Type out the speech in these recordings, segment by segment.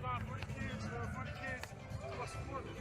marathon for the kids, to support them.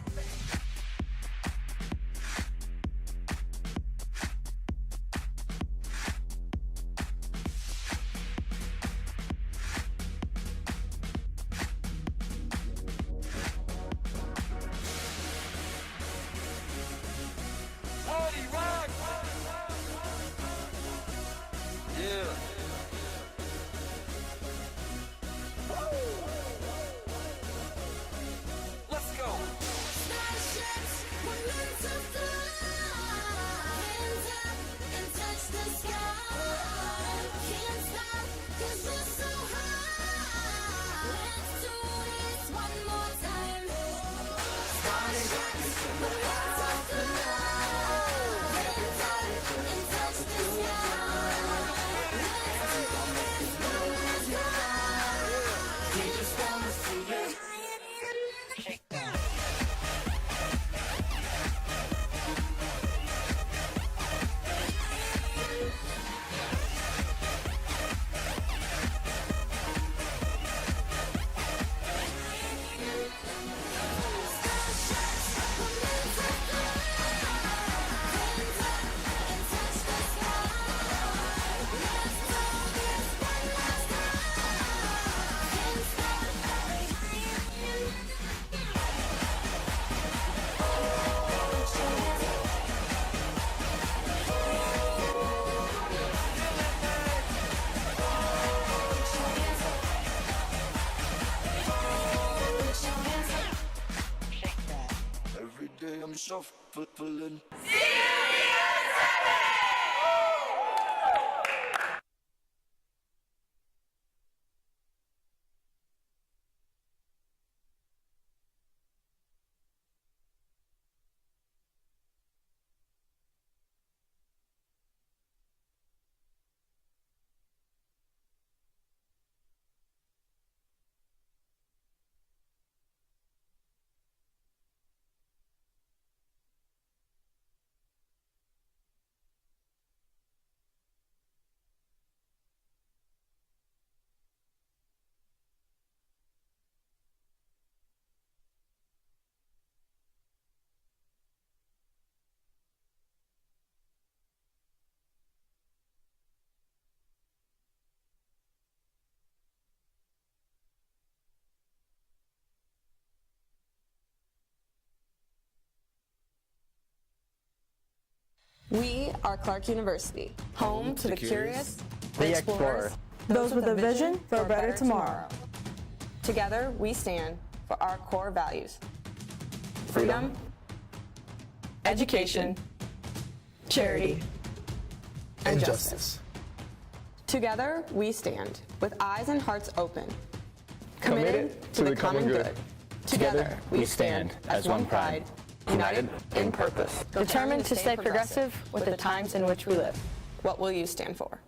I'm shuffling. We are Clarke University, home to the curious, the explorers, those with a vision for a better tomorrow. Together, we stand for our core values: freedom, education, charity, and justice. Together, we stand with eyes and hearts open, committed to the common good. Together, we stand as one pride, united in purpose, determined to stay progressive with the times in which we live. What will you stand for?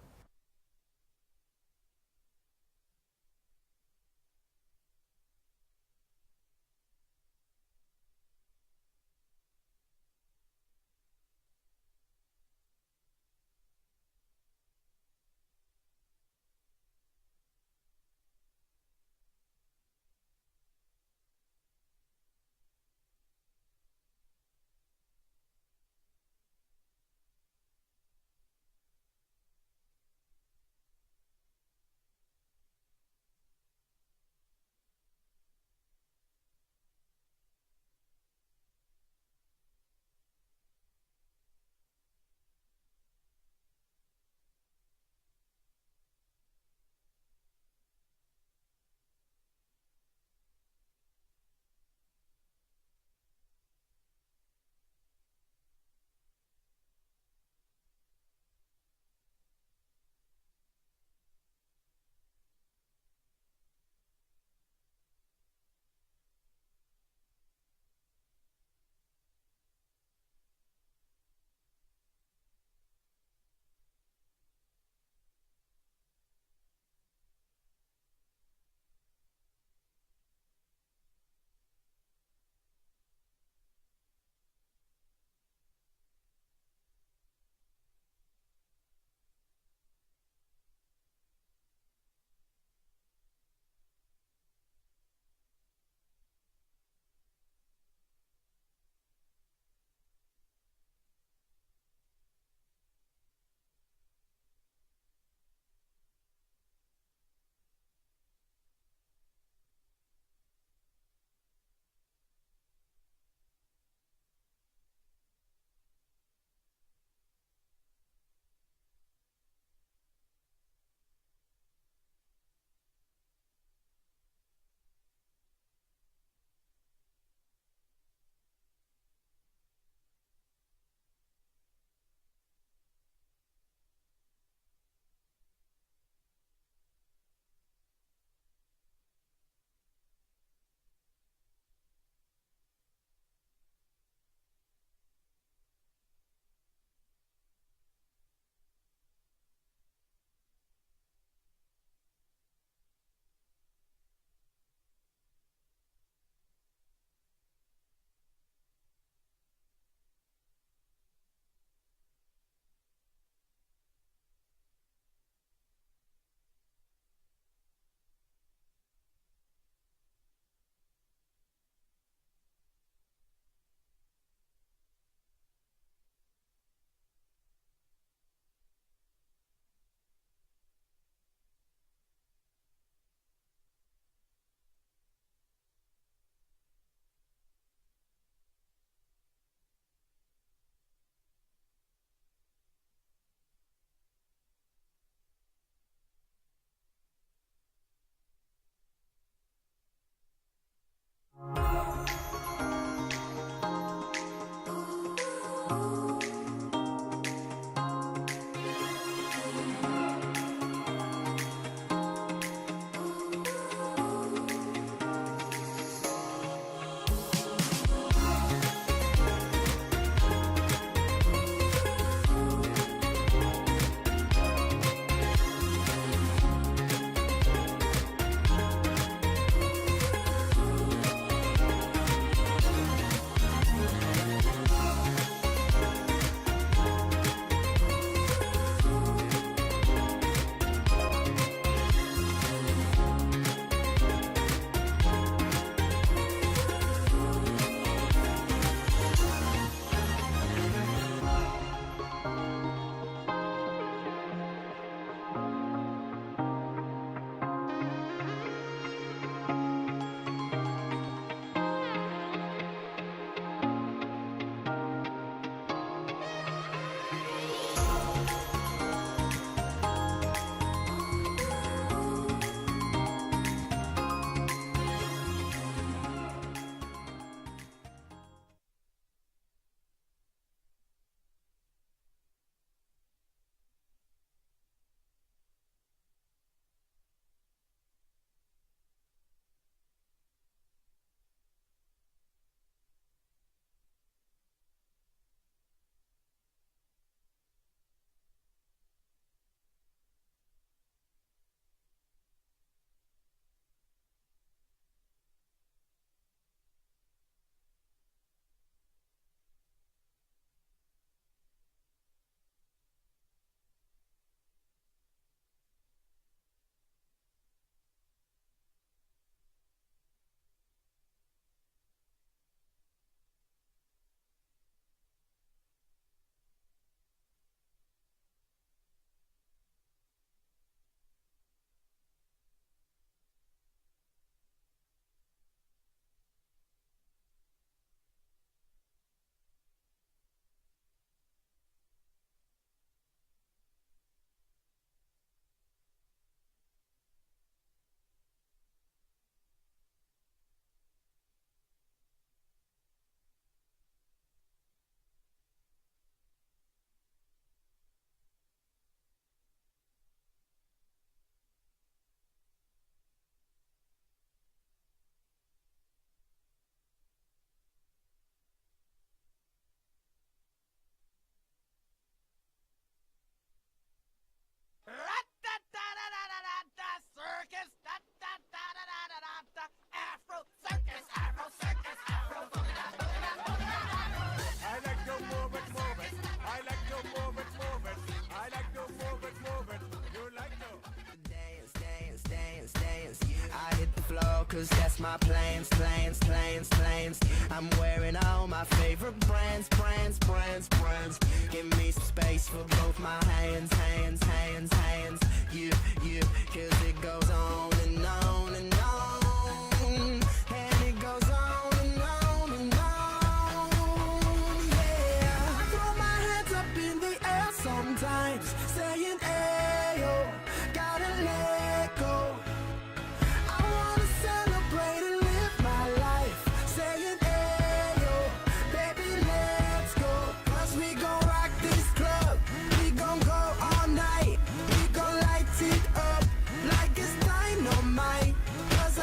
cause that's my plans. I'm wearing all my favorite brands. Give me some space for both my hands. Yeah, cause it goes on and on and on. And it goes on and on and on. Yeah, I throw my hands up in the air sometimes, saying, ayo, gotta let go. I wanna celebrate and live my life, saying, ayo, baby, let's go. Cause we gon' rock this club, we gon' go all night, we gon' light it up like it's dynamite. Cause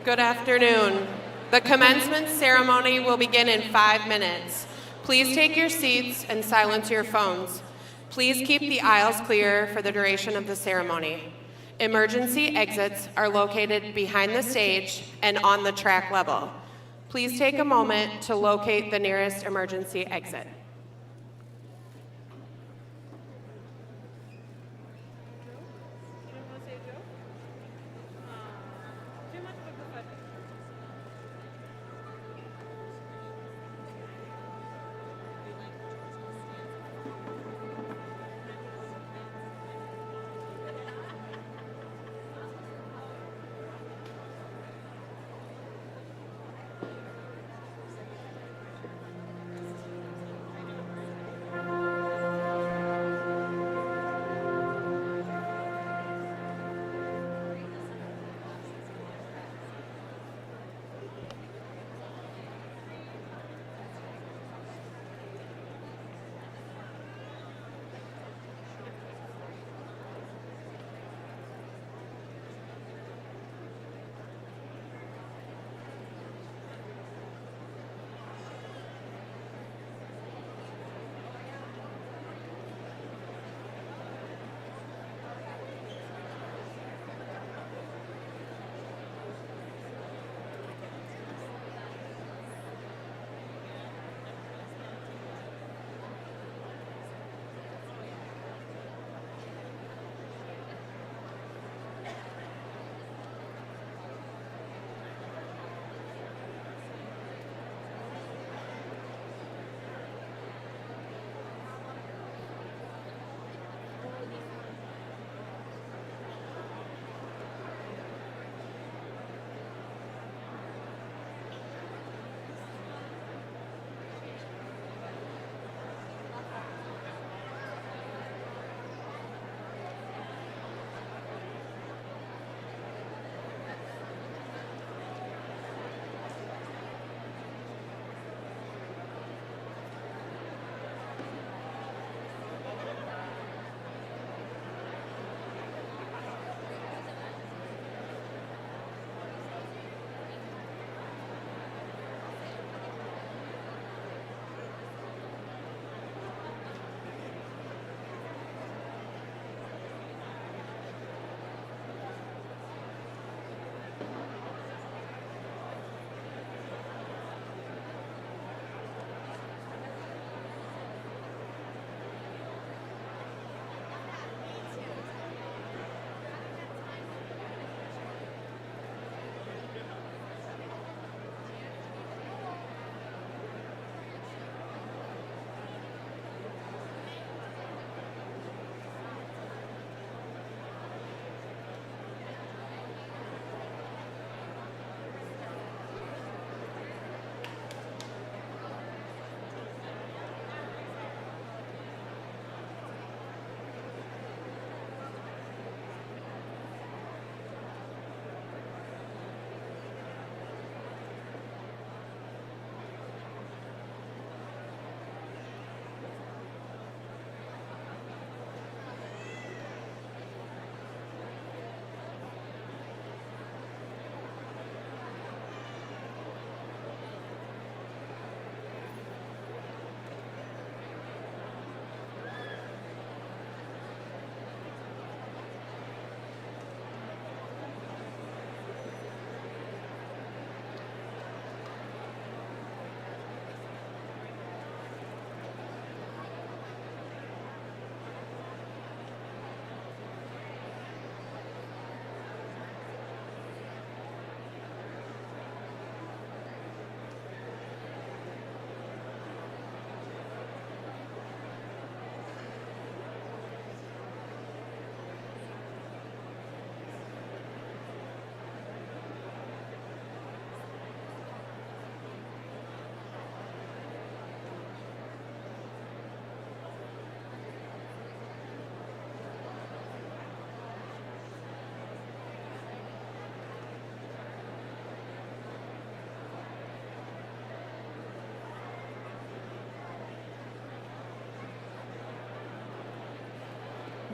Good afternoon. The commencement ceremony will begin in 5 minutes. Please take your seats and silence your phones. Please keep the aisles clear for the duration of the ceremony. Emergency exits are located behind the stage and on the track level. Please take a moment to locate the nearest emergency exit.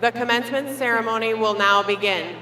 The commencement ceremony will now begin.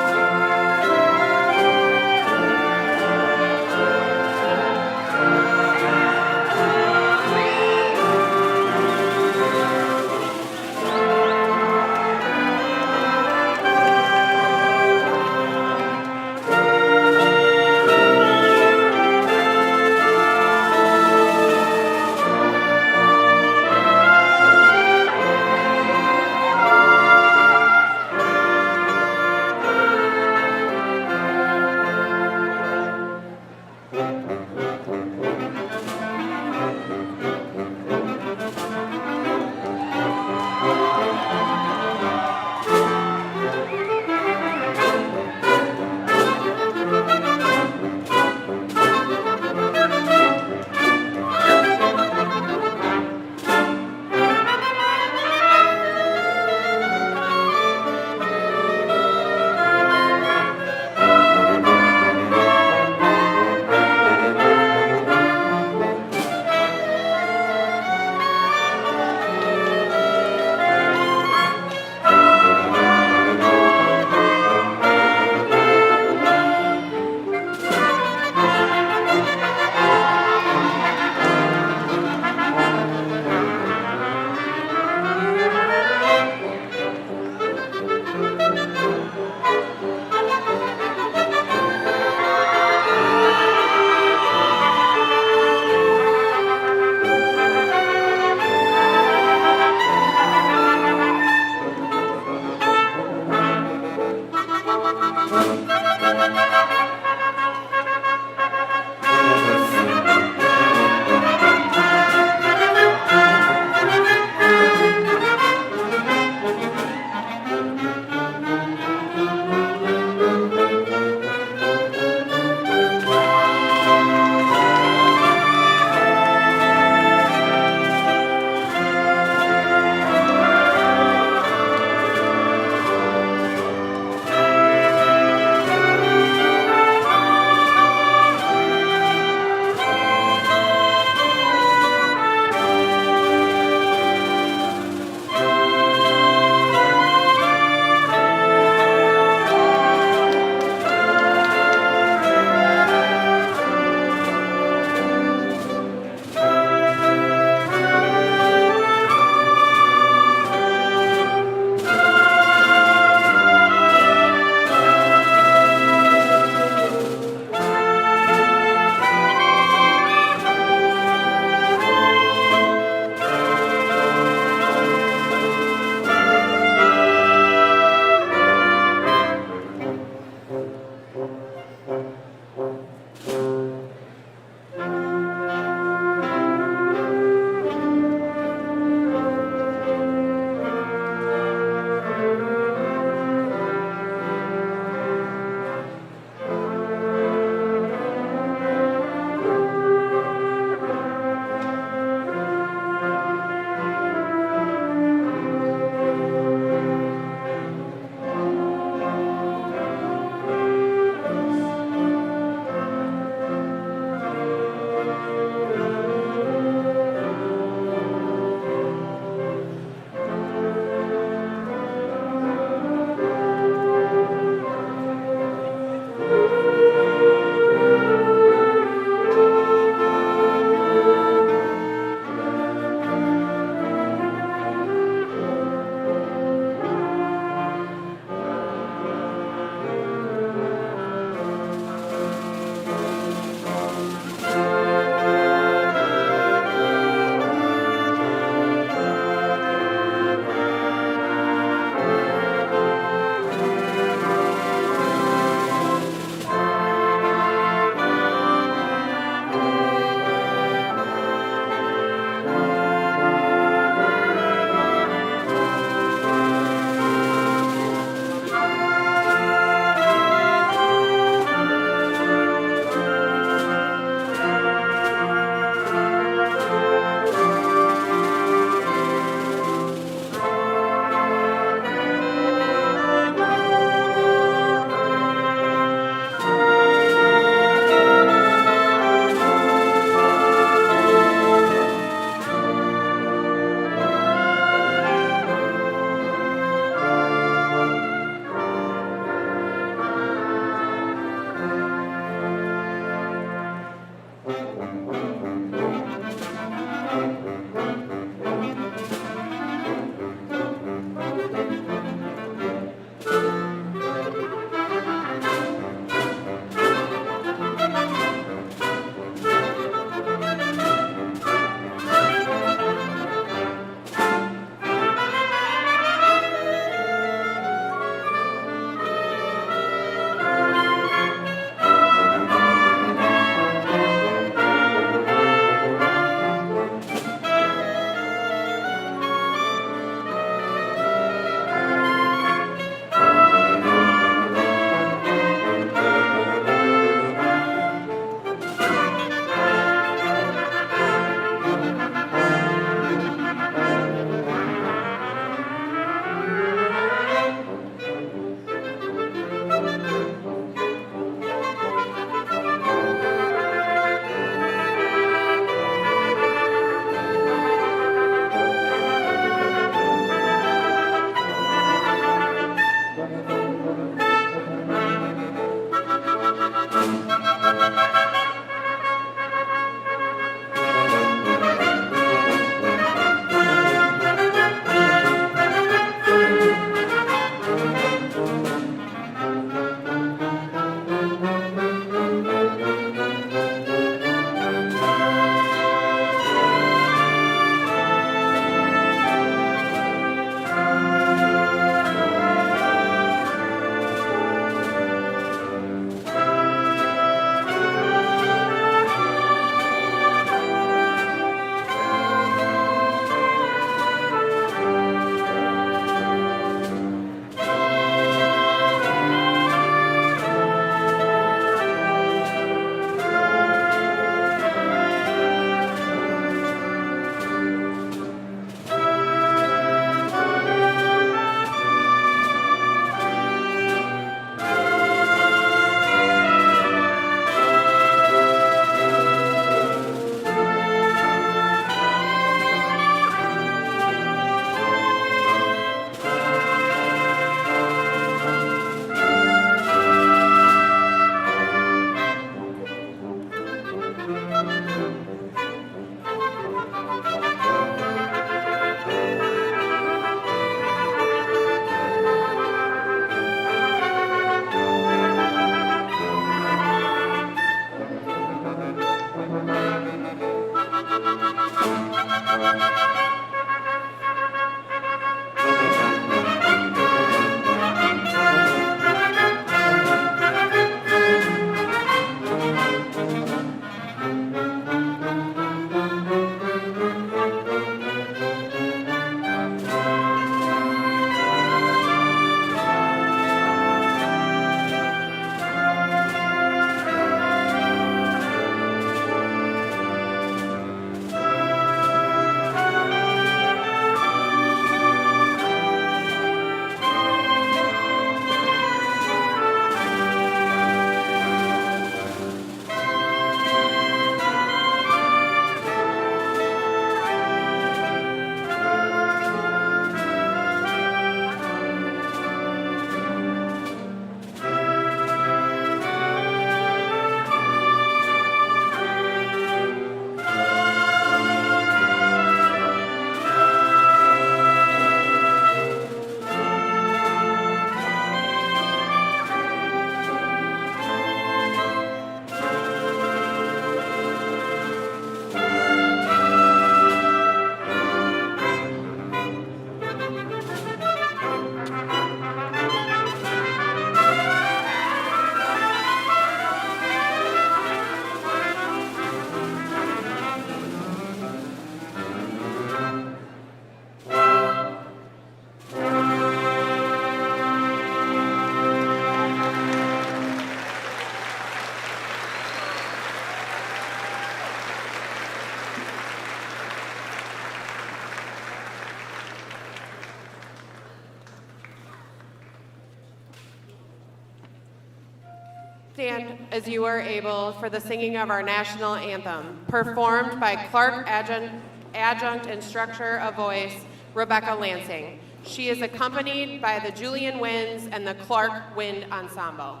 Stand as you are able for the singing of our national anthem, performed by Clarke Adjunct Instructor of Voice, Rebecca Lansing. She is accompanied by the Julian Winds and the Clarke Wind Ensemble.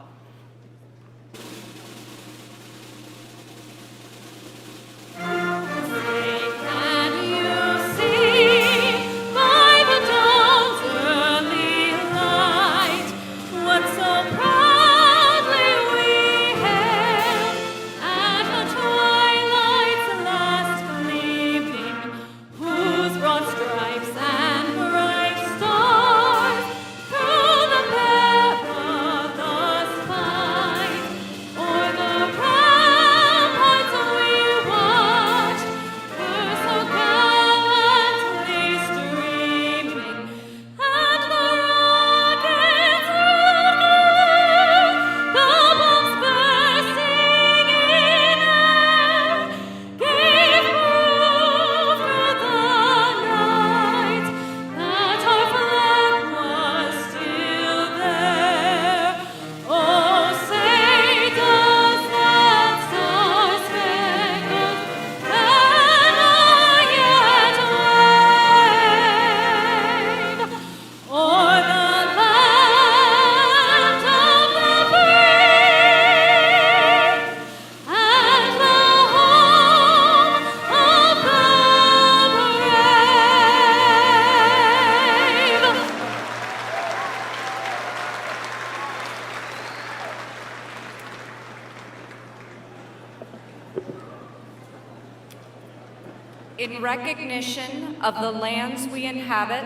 In recognition of the lands we inhabit,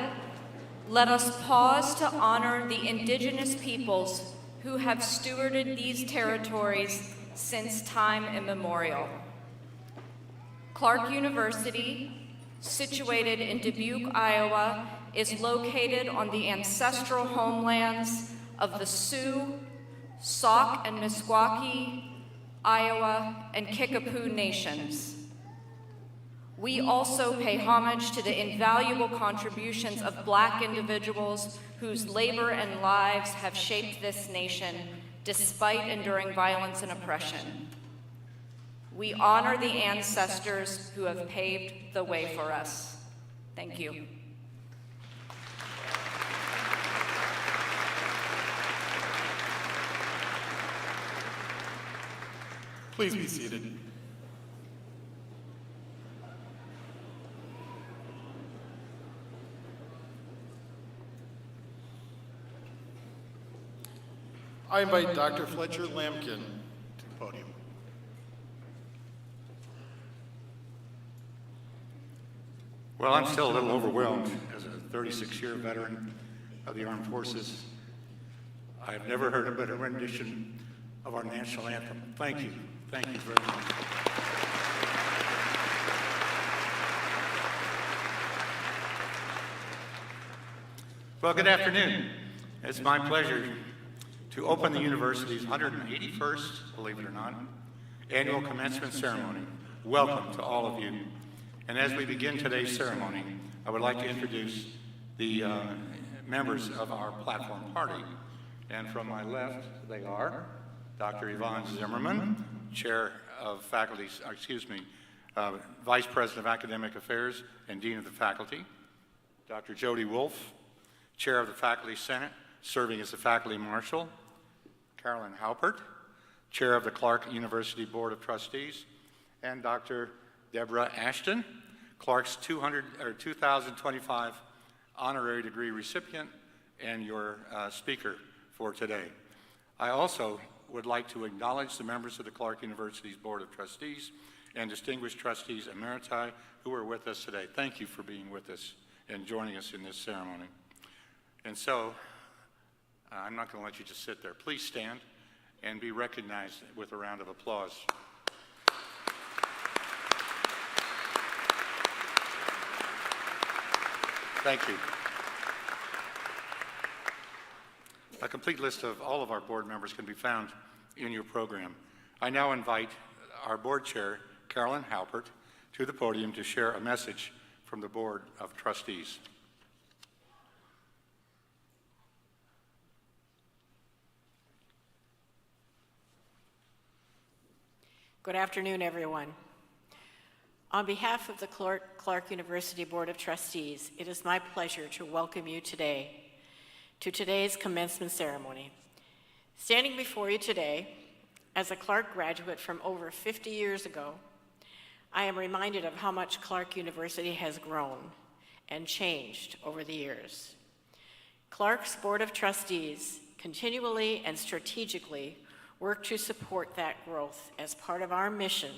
let us pause to honor the indigenous peoples who have stewarded these territories since time immemorial. Clarke University, situated in Dubuque, Iowa, is located on the ancestral homelands of the Sioux, Sauk and Meskwaki, Iowa, and Kickapoo nations. We also pay homage to the invaluable contributions of Black individuals whose labor and lives have shaped this nation despite enduring violence and oppression. We honor the ancestors who have paved the way for us. Thank you. Please be seated. I invite Dr. Fletcher Lampkin to the podium. Well, I'm still a little overwhelmed as a 36-year veteran of the Armed Forces. I've never heard a better rendition of our national anthem. Thank you. Thank you very much. Well, good afternoon. It's my pleasure to open the university's 181st, believe it or not, annual commencement ceremony. Welcome to all of you. And as we begin today's ceremony, I would like to introduce the members of our platform party. And from my left, they are Dr. Yvonne Zimmerman, Chair of Faculty, Vice President of Academic Affairs and Dean of the Faculty. Dr. Jody Wolf, Chair of the Faculty Senate, serving as the Faculty Marshal. Carolyn Halpert, Chair of the Clarke University Board of Trustees. And Dr. Deborah Ashton, Clarke's 2025 honorary degree recipient and your speaker for today. I also would like to acknowledge the members of the Clarke University's Board of Trustees and distinguished trustees emeriti who are with us today. Thank you for being with us and joining us in this ceremony. And so, I'm not going to let you just sit there. Please stand and be recognized with a round of applause. Thank you. A complete list of all of our board members can be found in your program. I now invite our board chair, Carolyn Halpert, to the podium to share a message from the Board of Trustees. Good afternoon, everyone. On behalf of the Clarke University Board of Trustees, it is my pleasure to welcome you today to today's commencement ceremony. Standing before you today, as a Clarke graduate from over 50 years ago, I am reminded of how much Clarke University has grown and changed over the years. Clarke's Board of Trustees continually and strategically work to support that growth as part of our mission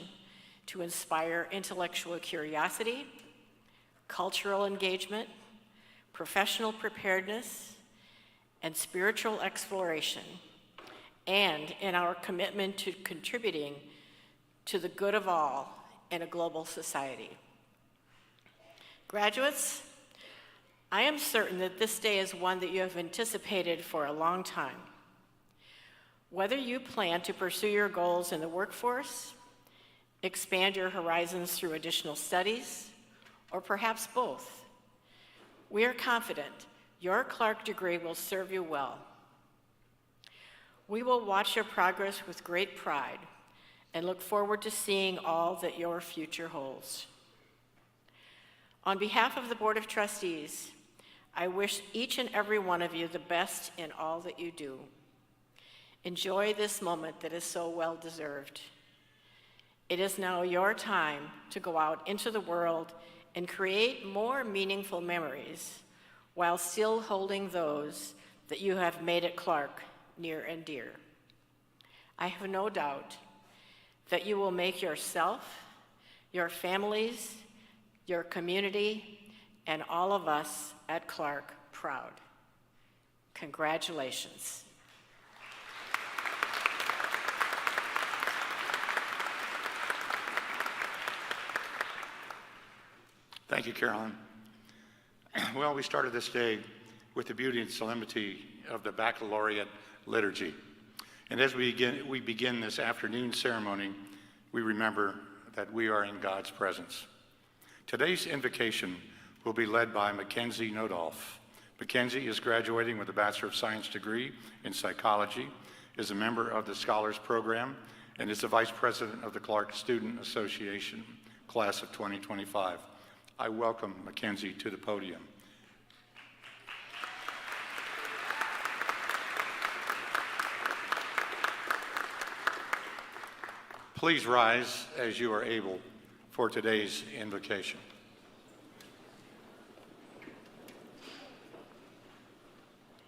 to inspire intellectual curiosity, cultural engagement, professional preparedness, and spiritual exploration, and in our commitment to contributing to the good of all in a global society. Graduates, I am certain that this day is one that you have anticipated for a long time. Whether you plan to pursue your goals in the workforce, expand your horizons through additional studies, or perhaps both, we are confident your Clarke degree will serve you well. We will watch your progress with great pride and look forward to seeing all that your future holds. On behalf of the Board of Trustees, I wish each and every one of you the best in all that you do. Enjoy this moment that is so well deserved. It is now your time to go out into the world and create more meaningful memories while still holding those that you have made at Clarke near and dear. I have no doubt that you will make yourself, your families, your community, and all of us at Clarke proud. Congratulations. Thank you, Carolyn. Well, we started this day with the beauty and solemnity of the baccalaureate liturgy. And as we begin this afternoon ceremony, we remember that we are in God's presence. Today's invocation will be led by Mackenzie Nodolf. Mackenzie is graduating with a Bachelor of Science degree in psychology, is a member of the Scholars Program, and is the Vice President of the Clarke Student Association, class of 2025. I welcome Mackenzie to the podium. Please rise as you are able for today's invocation.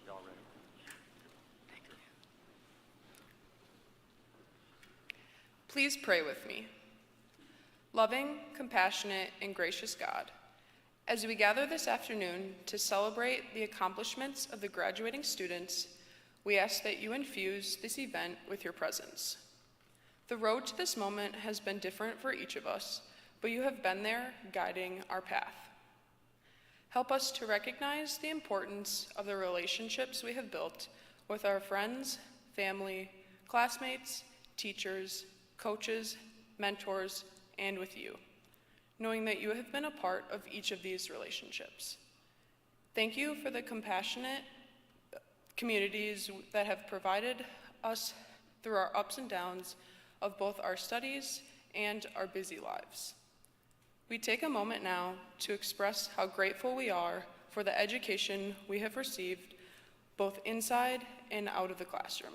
Y'all ready? Please pray with me. Loving, compassionate, and gracious God, as we gather this afternoon to celebrate the accomplishments of the graduating students, we ask that you infuse this event with your presence. The road to this moment has been different for each of us, but you have been there guiding our path. Help us to recognize the importance of the relationships we have built with our friends, family, classmates, teachers, coaches, mentors, and with you, knowing that you have been a part of each of these relationships. Thank you for the compassionate communities that have provided us through our ups and downs of both our studies and our busy lives. We take a moment now to express how grateful we are for the education we have received both inside and out of the classroom.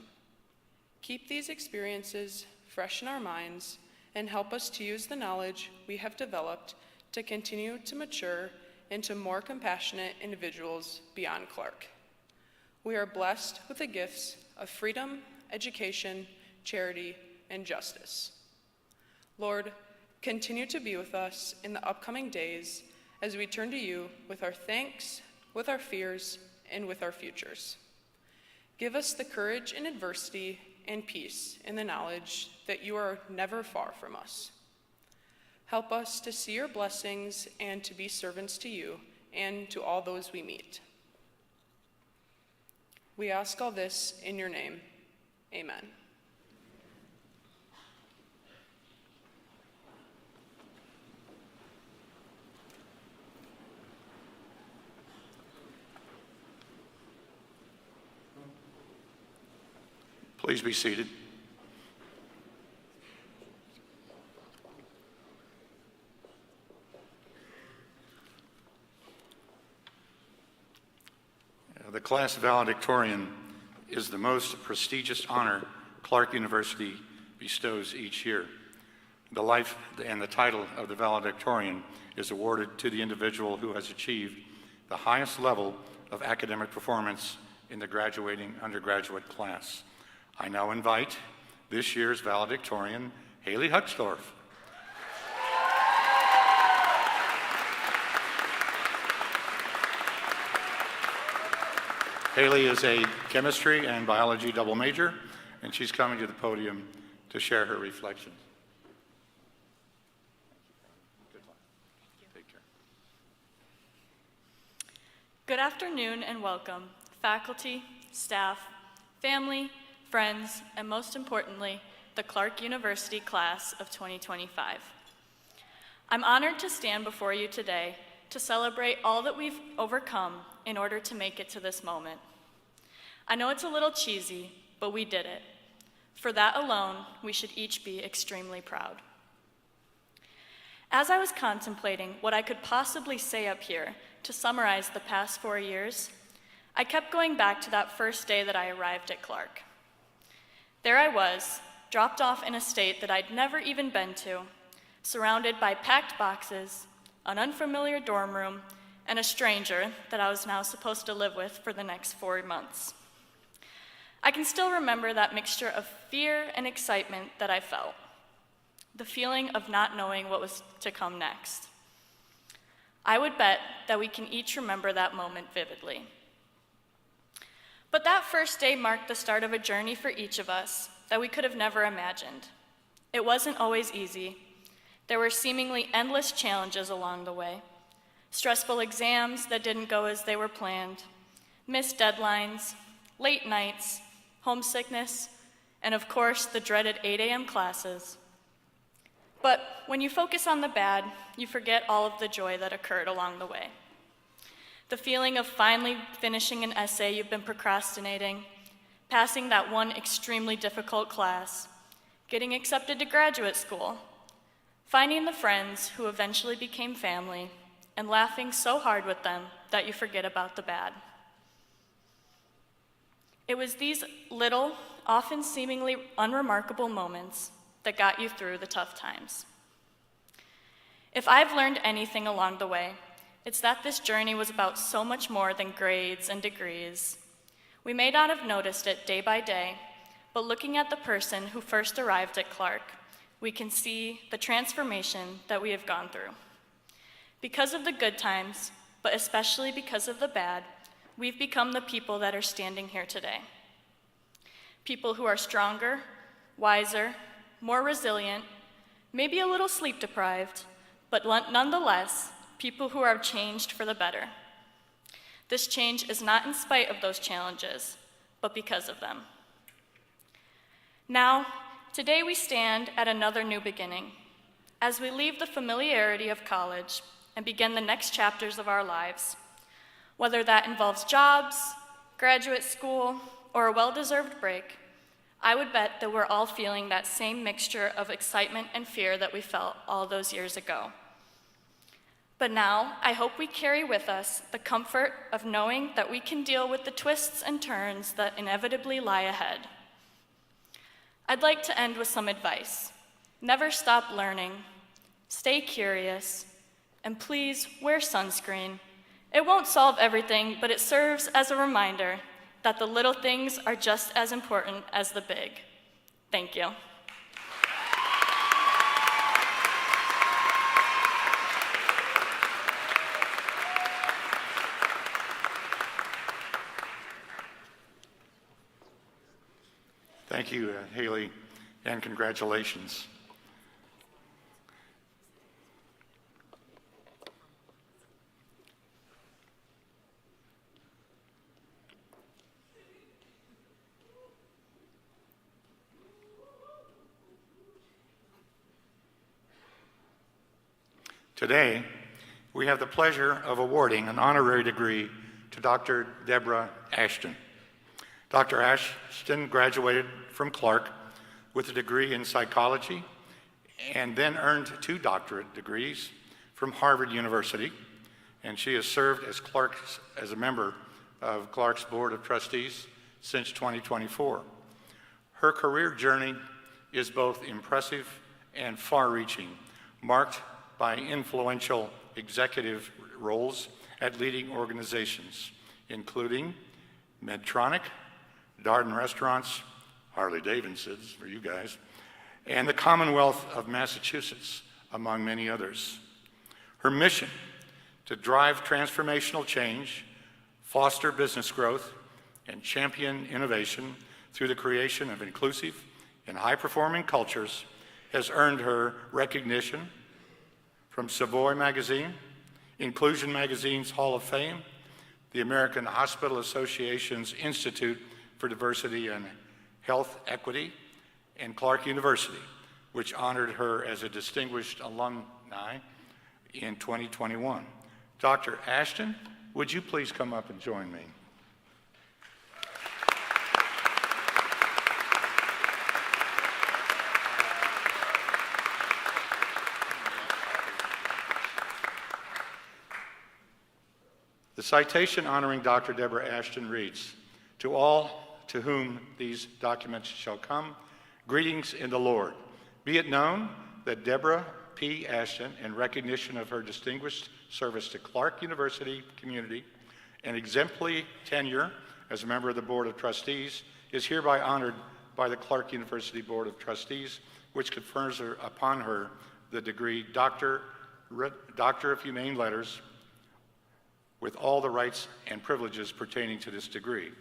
Keep these experiences fresh in our minds and help us to use the knowledge we have developed to continue to mature into more compassionate individuals beyond Clarke. We are blessed with the gifts of freedom, education, charity, and justice. Lord, continue to be with us in the upcoming days as we turn to you with our thanks, with our fears, and with our futures. Give us the courage in adversity and peace in the knowledge that you are never far from us. Help us to see your blessings and to be servants to you and to all those we meet. We ask all this in your name. Amen. Please be seated. The class valedictorian is the most prestigious honor Clarke University bestows each year. The life and the title of the valedictorian is awarded to the individual who has achieved the highest level of academic performance in the graduating undergraduate class. I now invite this year's valedictorian, Haley Huxdorf. Haley is a chemistry and biology double major, and she's coming to the podium to share her reflections. Good luck. Take care. Good afternoon and welcome, faculty, staff, family, friends, and most importantly, the Clarke University class of 2025. I'm honored to stand before you today to celebrate all that we've overcome in order to make it to this moment. I know it's a little cheesy, but we did it. For that alone, we should each be extremely proud. As I was contemplating what I could possibly say up here to summarize the past 4 years, I kept going back to that first day that I arrived at Clarke. There I was, dropped off in a state that I'd never even been to, surrounded by packed boxes, an unfamiliar dorm room, and a stranger that I was now supposed to live with for the next 4 months. I can still remember that mixture of fear and excitement that I felt. the feeling of not knowing what was to come next. I would bet that we can each remember that moment vividly. But that first day marked the start of a journey for each of us that we could have never imagined. It wasn't always easy. There were seemingly endless challenges along the way. Stressful exams that didn't go as they were planned, missed deadlines, late nights, homesickness, and of course, the dreaded 8 a.m. classes. But when you focus on the bad, you forget all of the joy that occurred along the way. The feeling of finally finishing an essay you've been procrastinating, passing that one extremely difficult class, getting accepted to graduate school, finding the friends who eventually became family, and laughing so hard with them that you forget about the bad. It was these little, often seemingly unremarkable moments that got you through the tough times. If I've learned anything along the way, it's that this journey was about so much more than grades and degrees. We may not have noticed it day by day, but looking at the person who first arrived at Clarke, we can see the transformation that we have gone through. Because of the good times, but especially because of the bad, we've become the people that are standing here today. People who are stronger, wiser, more resilient, maybe a little sleep deprived, but nonetheless, people who are changed for the better. This change is not in spite of those challenges, but because of them. Now, today we stand at another new beginning. As we leave the familiarity of college and begin the next chapters of our lives, whether that involves jobs, graduate school, or a well-deserved break, I would bet that we're all feeling that same mixture of excitement and fear that we felt all those years ago. But now, I hope we carry with us the comfort of knowing that we can deal with the twists and turns that inevitably lie ahead. I'd like to end with some advice. Never stop learning, stay curious, and please wear sunscreen. It won't solve everything, but it serves as a reminder that the little things are just as important as the big. Thank you. Thank you, Haley, and congratulations. Today, we have the pleasure of awarding an honorary degree to Dr. Deborah Ashton. Dr. Ashton graduated from Clarke with a degree in psychology and then earned 2 doctorate degrees from Harvard University, and she has served as a member of Clarke's Board of Trustees since 2024. Her career journey is both impressive and far-reaching, marked by influential executive roles at leading organizations, including Medtronic, Darden Restaurants, Harley-Davidson's for you guys, and the Commonwealth of Massachusetts, among many others. Her mission to drive transformational change, foster business growth, and champion innovation through the creation of inclusive and high-performing cultures has earned her recognition from Savoy Magazine, Inclusion Magazine's Hall of Fame, the American Hospital Association's Institute for Diversity and Health Equity, and Clarke University, which honored her as a distinguished alumni in 2021. Dr. Ashton, would you please come up and join me? The citation honoring Dr. Deborah Ashton reads, "To all to whom these documents shall come, greetings in the Lord. Be it known that Deborah P. Ashton, in recognition of her distinguished service to Clarke University community and exemplary tenure as a member of the Board of Trustees, is hereby honored by the Clarke University Board of Trustees which confers upon her the degree Doctor of Humane Letters with all the rights and privileges pertaining to this degree.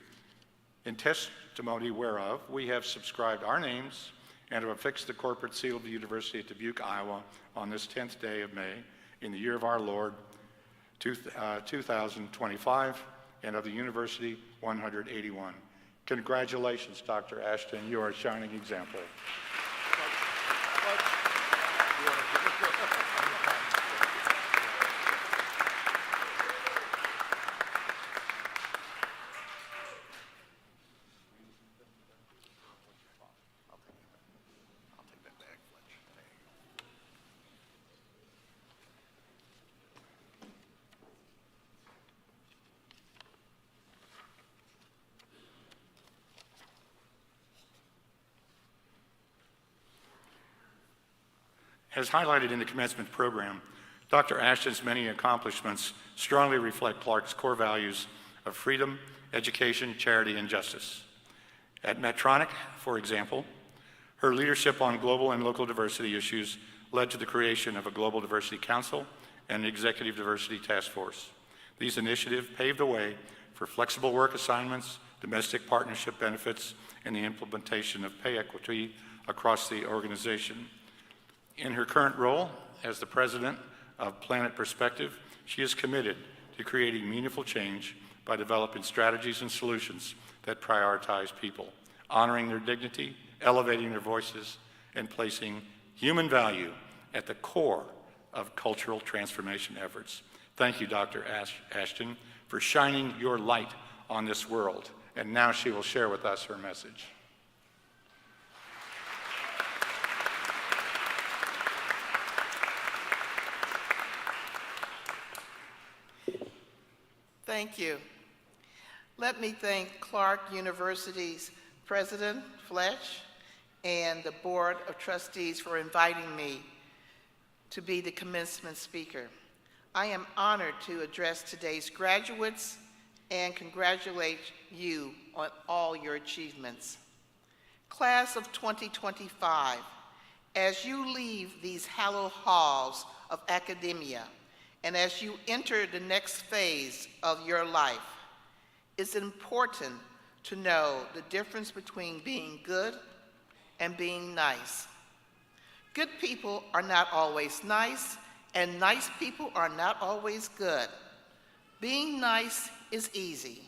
In testimony whereof, we have subscribed our names and have affixed the corporate seal of the University at Dubuque, Iowa, on this 10th day of May, in the year of our Lord, 2025, and of the University 181. Congratulations, Dr. Ashton. You are a shining example. As highlighted in the commencement program, Dr. Ashton's many accomplishments strongly reflect Clarke's core values of freedom, education, charity, and justice. At Medtronic, for example, her leadership on global and local diversity issues led to the creation of a Global Diversity Council and an Executive Diversity Task Force. These initiatives paved the way for flexible work assignments, domestic partnership benefits, and the implementation of pay equity across the organization. In her current role as the president of Planet Perspective, she is committed to creating meaningful change by developing strategies and solutions that prioritize people, honoring their dignity, elevating their voices, and placing human value at the core of cultural transformation efforts. Thank you, Dr. Ashton, for shining your light on this world. And now she will share with us her message. Thank you. Let me thank Clarke University's President, Fletch, and the Board of Trustees for inviting me to be the commencement speaker. I am honored to address today's graduates and congratulate you on all your achievements. Class of 2025, as you leave these hallowed halls of academia, and as you enter the next phase of your life, it's important to know the difference between being good and being nice. Good people are not always nice, and nice people are not always good. Being nice is easy,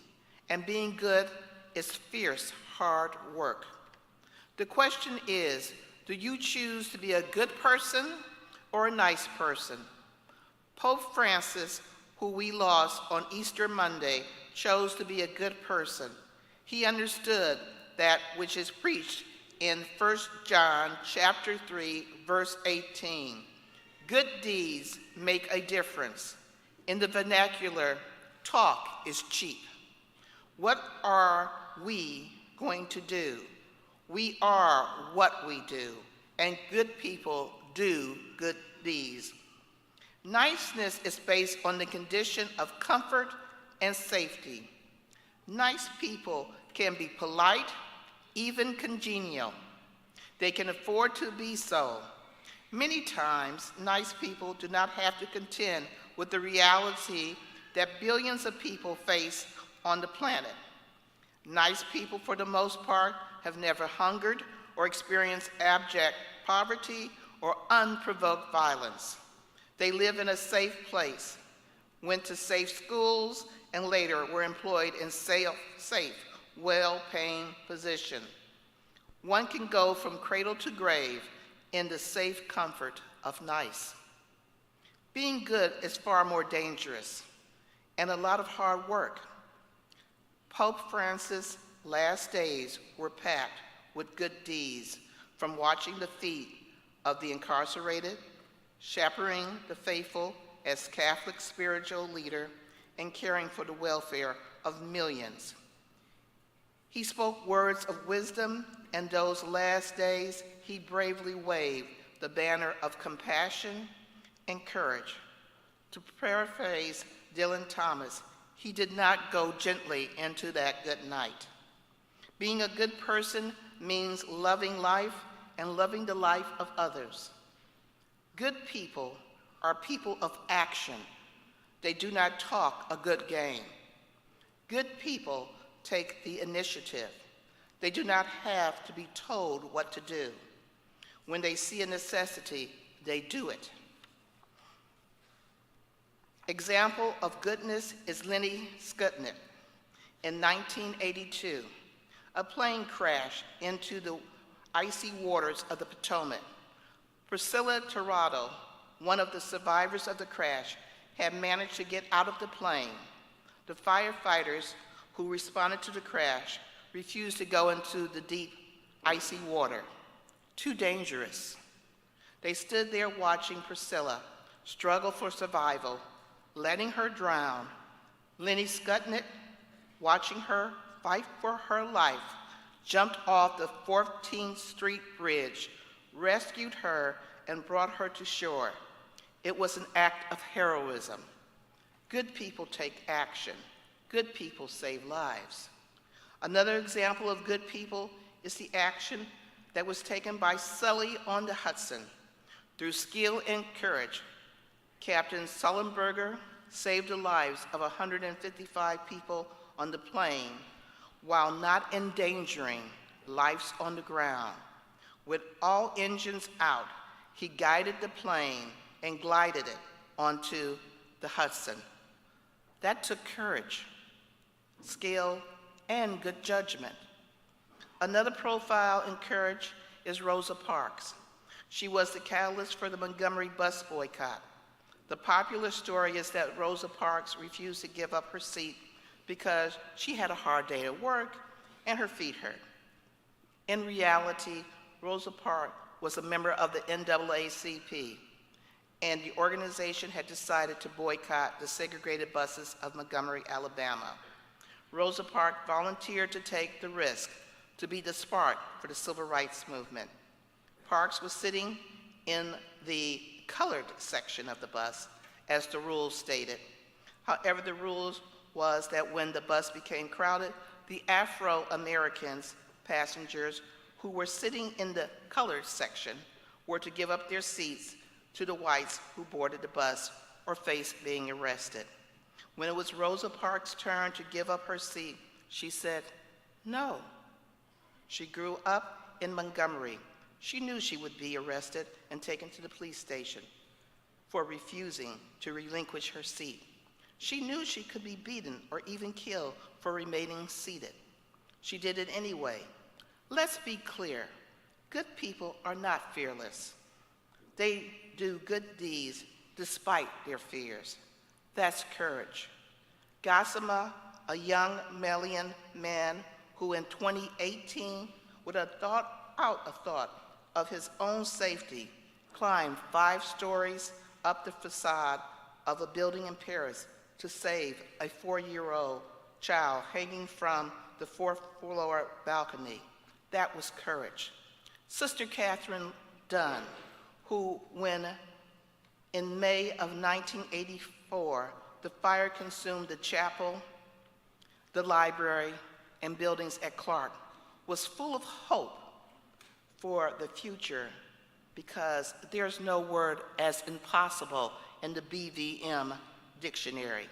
and being good is fierce, hard work. The question is, do you choose to be a good person or a nice person? Pope Francis, who we lost on Easter Monday, chose to be a good person. He understood that which is preached in 1 John chapter 3, verse 18. Good deeds make a difference. In the vernacular, talk is cheap. What are we going to do? We are what we do, and good people do good deeds. Niceness is based on the condition of comfort and safety. Nice people can be polite, even congenial. They can afford to be so. Many times, nice people do not have to contend with the reality that billions of people face on the planet. Nice people, for the most part, have never hungered or experienced abject poverty or unprovoked violence. They live in a safe place, went to safe schools, and later were employed in safe, well-paying position. One can go from cradle to grave in the safe comfort of nice. Being good is far more dangerous and a lot of hard work. Pope Francis' last days were packed with good deeds, from watching the feet of the incarcerated, chaperoning the faithful as Catholic spiritual leader, and caring for the welfare of millions. He spoke words of wisdom, and those last days he bravely waved the banner of compassion and courage. To paraphrase Dylan Thomas, he did not go gently into that good night. Being a good person means loving life and loving the life of others. Good people are people of action. They do not talk a good game. Good people take the initiative. They do not have to be told what to do. When they see a necessity, they do it. Example of goodness is Lenny Skutnik. In 1982, a plane crashed into the icy waters of the Potomac. Priscilla Tirado, one of the survivors of the crash, had managed to get out of the plane. The firefighters who responded to the crash refused to go into the deep, icy water. Too dangerous. They stood there watching Priscilla struggle for survival, letting her drown. Lenny Skutnik, watching her fight for her life, jumped off the 14th Street Bridge, rescued her, and brought her to shore. It was an act of heroism. Good people take action. Good people save lives. Another example of good people is the action that was taken by Sully on the Hudson. Through skill and courage, Captain Sullenberger saved the lives of 155 people on the plane while not endangering lives on the ground. With all engines out, he guided the plane and glided it onto the Hudson. That took courage, skill, and good judgment. Another profile in courage is Rosa Parks. She was the catalyst for the Montgomery bus boycott. The popular story is that Rosa Parks refused to give up her seat because she had a hard day at work and her feet hurt. In reality, Rosa Parks was a member of the NAACP, and the organization had decided to boycott the segregated buses of Montgomery, Alabama. Rosa Parks volunteered to take the risk to be the spark for the civil rights movement. Parks was sitting in the colored section of the bus, as the rules stated. However, the rules was that when the bus became crowded, the Afro-Americans passengers who were sitting in the colored section were to give up their seats to the whites who boarded the bus or faced being arrested. When it was Rosa Parks' turn to give up her seat, she said, no. She grew up in Montgomery. She knew she would be arrested and taken to the police station for refusing to relinquish her seat. She knew she could be beaten or even killed for remaining seated. She did it anyway. Let's be clear, good people are not fearless. They do good deeds despite their fears. That's courage. Gassama, a young Malian man who in 2018, with a thought of his own safety, climbed 5 stories up the facade of a building in Paris to save a 4-year-old child hanging from the 4th floor balcony. That was courage. Sister Catherine Dunn, who, when in May of 1984, the fire consumed the chapel, the library, and buildings at Clarke, was full of hope for the future because there's no word as impossible in the BVM dictionary.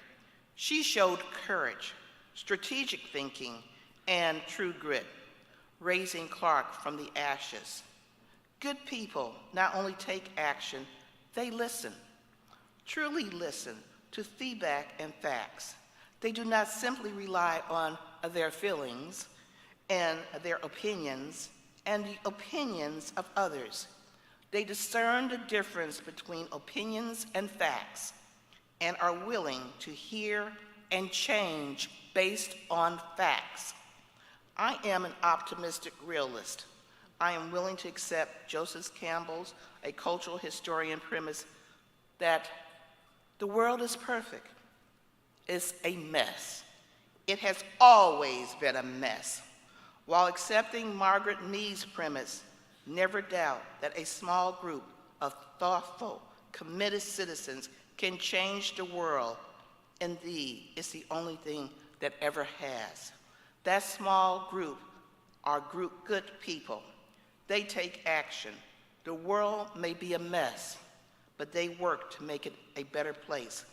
She showed courage, strategic thinking, and true grit, raising Clarke from the ashes. Good people not only take action, they listen, truly listen to feedback and facts. They do not simply rely on their feelings and their opinions and the opinions of others. They discern the difference between opinions and facts and are willing to hear and change based on facts. I am an optimistic realist. I am willing to accept Joseph Campbell's, a cultural historian, premise that the world is perfect. It's a mess. It has always been a mess. While accepting Margaret Mead's premise, never doubt that a small group of thoughtful, committed citizens can change the world. Indeed, it's the only thing that ever has. That small group are good people. They take action. The world may be a mess, but they work to make it a better place.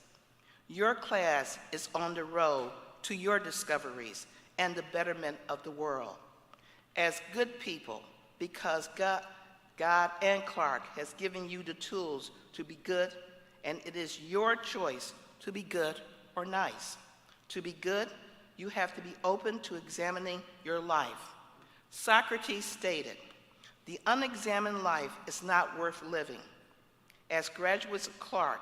Your class is on the road to your discoveries and the betterment of the world. As good people, because God and Clarke has given you the tools to be good, and it is your choice to be good or nice. To be good, you have to be open to examining your life. Socrates stated, "The unexamined life is not worth living." As graduates of Clarke,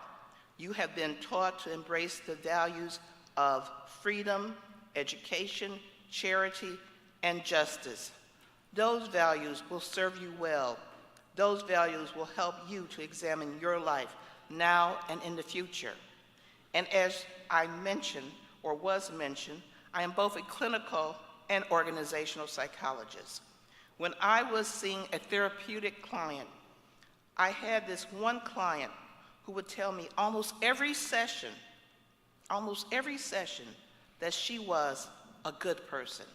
you have been taught to embrace the values of freedom, education, charity, and justice. Those values will serve you well. Those values will help you to examine your life now and in the future. And as I mentioned, or was mentioned, I am both a clinical and organizational psychologist. When I was seeing a therapeutic client, I had this one client who would tell me almost every session, that she was a good person.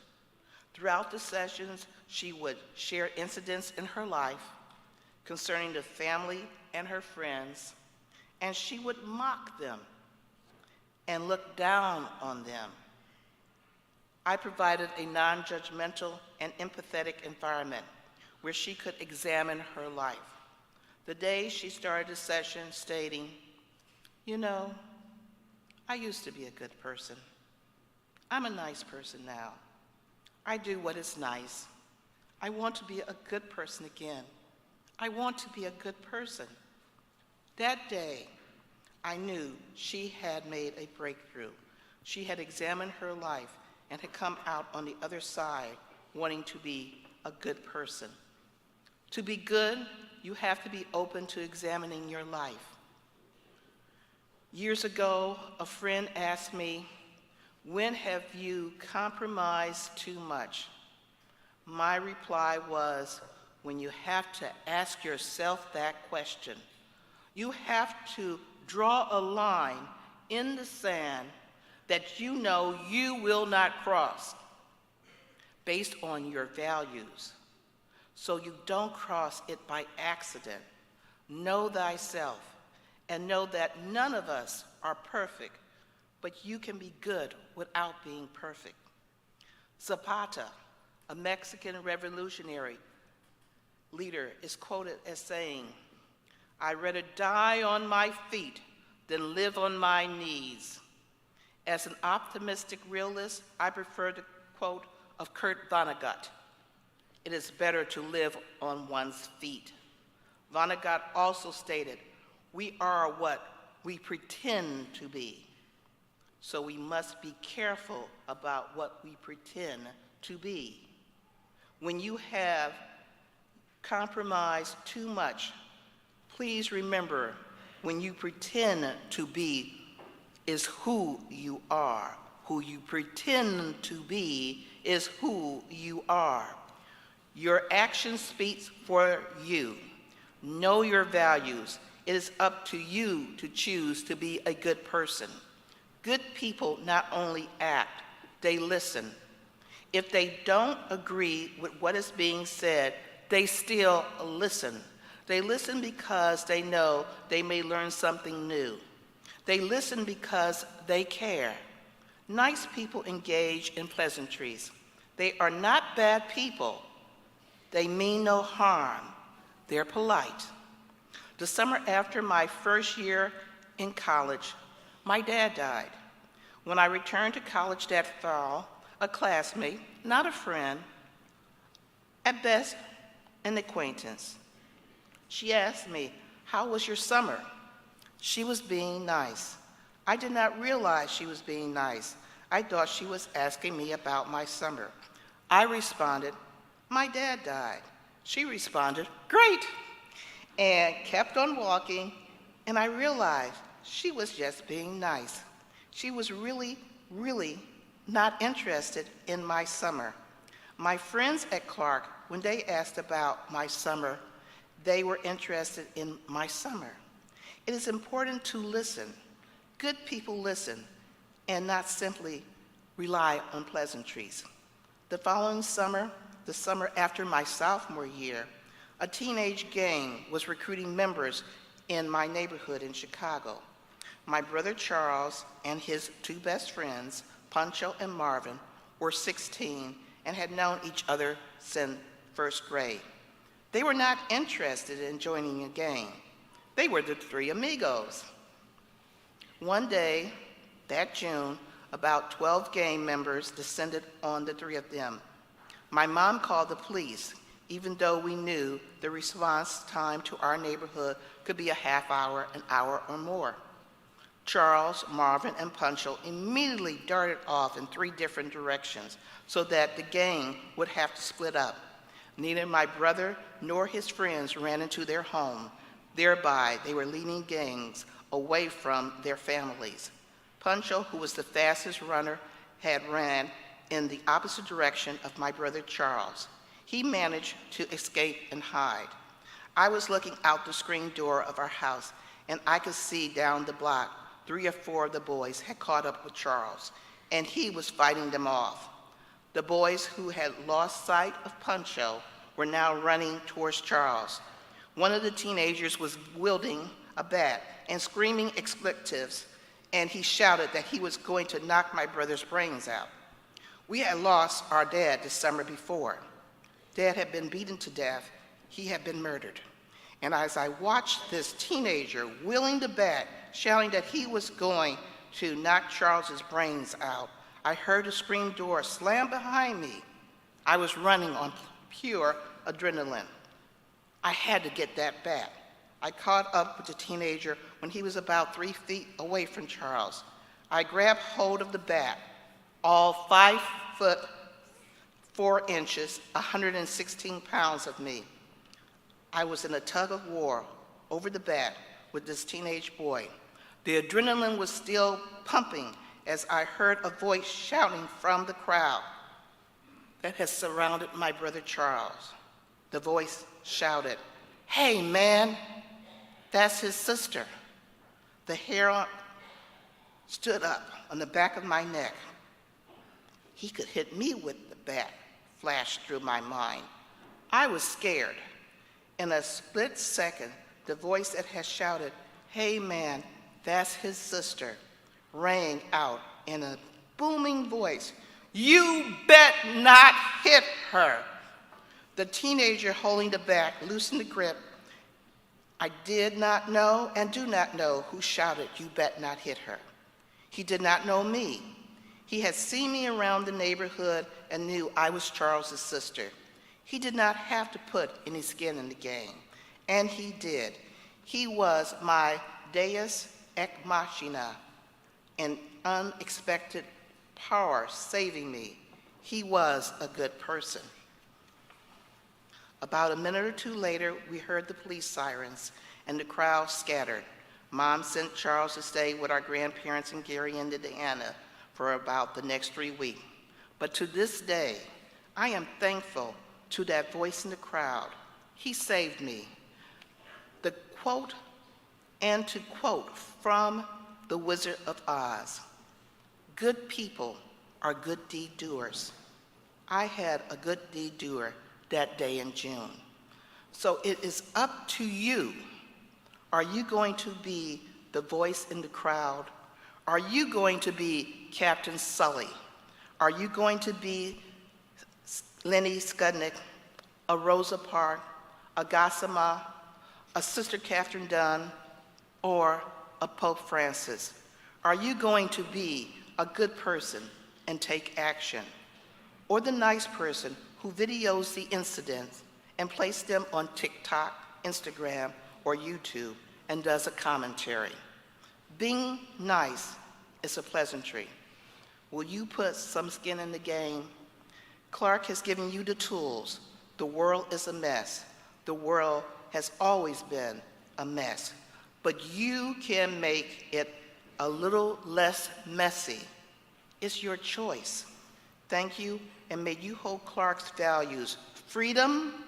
Throughout the sessions, she would share incidents in her life concerning the family and her friends, and she would mock them and look down on them. I provided a non-judgmental and empathetic environment where she could examine her life. The day she started the session stating, "You know, I used to be a good person. I'm a nice person now. I do what is nice. I want to be a good person again. I want to be a good person." That day, I knew she had made a breakthrough. She had examined her life and had come out on the other side wanting to be a good person. To be good, you have to be open to examining your life. Years ago, a friend asked me, "When have you compromised too much?" My reply was, when you have to ask yourself that question. You have to draw a line in the sand that you know you will not cross based on your values. So you don't cross it by accident. Know thyself and know that none of us are perfect, but you can be good without being perfect. Zapata, a Mexican revolutionary leader, is quoted as saying, "I'd rather die on my feet than live on my knees." As an optimistic realist, I prefer the quote of Kurt Vonnegut, "It is better to live on one's feet." Vonnegut also stated, "We are what we pretend to be." So we must be careful about what we pretend to be. When you have compromised too much, please remember, when you pretend to be is who you are. Who you pretend to be is who you are. Your action speaks for you. Know your values. It is up to you to choose to be a good person. Good people not only act, they listen. If they don't agree with what is being said, they still listen. They listen because they know they may learn something new. They listen because they care. Nice people engage in pleasantries. They are not bad people. They mean no harm. They're polite. The summer after my first year in college, my dad died. When I returned to college that fall, a classmate, not a friend, at best an acquaintance, she asked me, "How was your summer?" She was being nice. I did not realize she was being nice. I thought she was asking me about my summer. I responded, "My dad died." She responded, "Great," and kept on walking, and I realized she was just being nice. She was really not interested in my summer. My friends at Clarke, when they asked about my summer, they were interested in my summer. It is important to listen. Good people listen and not simply rely on pleasantries. The following summer, the summer after my sophomore year, A teenage gang was recruiting members in my neighborhood in Chicago. My brother Charles and his two best friends, Pancho and Marvin, were 16 and had known each other since first grade. They were not interested in joining a gang. They were the three amigos. One day, that June, about 12 gang members descended on the three of them. My mom called the police, even though we knew the response time to our neighborhood could be a half hour, an hour, or more. Charles, Marvin, and Pancho immediately darted off in three different directions so that the gang would have to split up. Neither my brother nor his friends ran into their home. Thereby, they were leading gangs away from their families. Pancho, who was the fastest runner, had ran in the opposite direction of my brother Charles. He managed to escape and hide. I was looking out the screen door of our house, and I could see down the block 3 or 4 of the boys had caught up with Charles, and he was fighting them off. The boys who had lost sight of Pancho were now running towards Charles. One of the teenagers was wielding a bat and screaming expletives, and he shouted that he was going to knock my brother's brains out. We had lost our dad the summer before. Dad had been beaten to death. He had been murdered. And as I watched this teenager wielding the bat, shouting that he was going to knock Charles's brains out, I heard the screen door slam behind me. I was running on pure adrenaline. I had to get that bat. I caught up with the teenager when he was about 3 feet away from Charles. I grabbed hold of the bat, all 5 foot 4 inches, 116 pounds of me. I was in a tug of war over the bat with this teenage boy. The adrenaline was still pumping as I heard a voice shouting from the crowd that had surrounded my brother Charles. The voice shouted, "Hey man, that's his sister." The hair stood up on the back of my neck. He could hit me with the bat, flashed through my mind. I was scared. In a split second, the voice that had shouted, "Hey man, that's his sister," rang out in a booming voice, "You bet not hit her." The teenager holding the bat loosened the grip. I did not know and do not know who shouted, "You bet not hit her." He did not know me. He had seen me around the neighborhood and knew I was Charles's sister. He did not have to put any skin in the game, and he did. He was my deus ex machina, an unexpected power saving me. He was a good person. About a minute or two later, we heard the police sirens, and the crowd scattered. Mom sent Charles to stay with our grandparents in Gary, Indiana, for about the next 3 weeks. But to this day, I am thankful to that voice in the crowd. He saved me. The quote, and to quote from The Wizard of Oz, "Good people are good deed doers." I had a good deed doer that day in June. So it is up to you. Are you going to be the voice in the crowd? Are you going to be Captain Sully? Are you going to be Lenny Skudnick, a Rosa Parks, a Gossamer, a Sister Catherine Dunn, or a Pope Francis? Are you going to be a good person and take action? Or the nice person who videos the incidents and places them on TikTok, Instagram, or YouTube and does a commentary? Being nice is a pleasantry. Will you put some skin in the game? Clarke has given you the tools. The world is a mess. The world has always been a mess. But you can make it a little less messy. It's your choice. Thank you, and may you hold Clarke's values: freedom,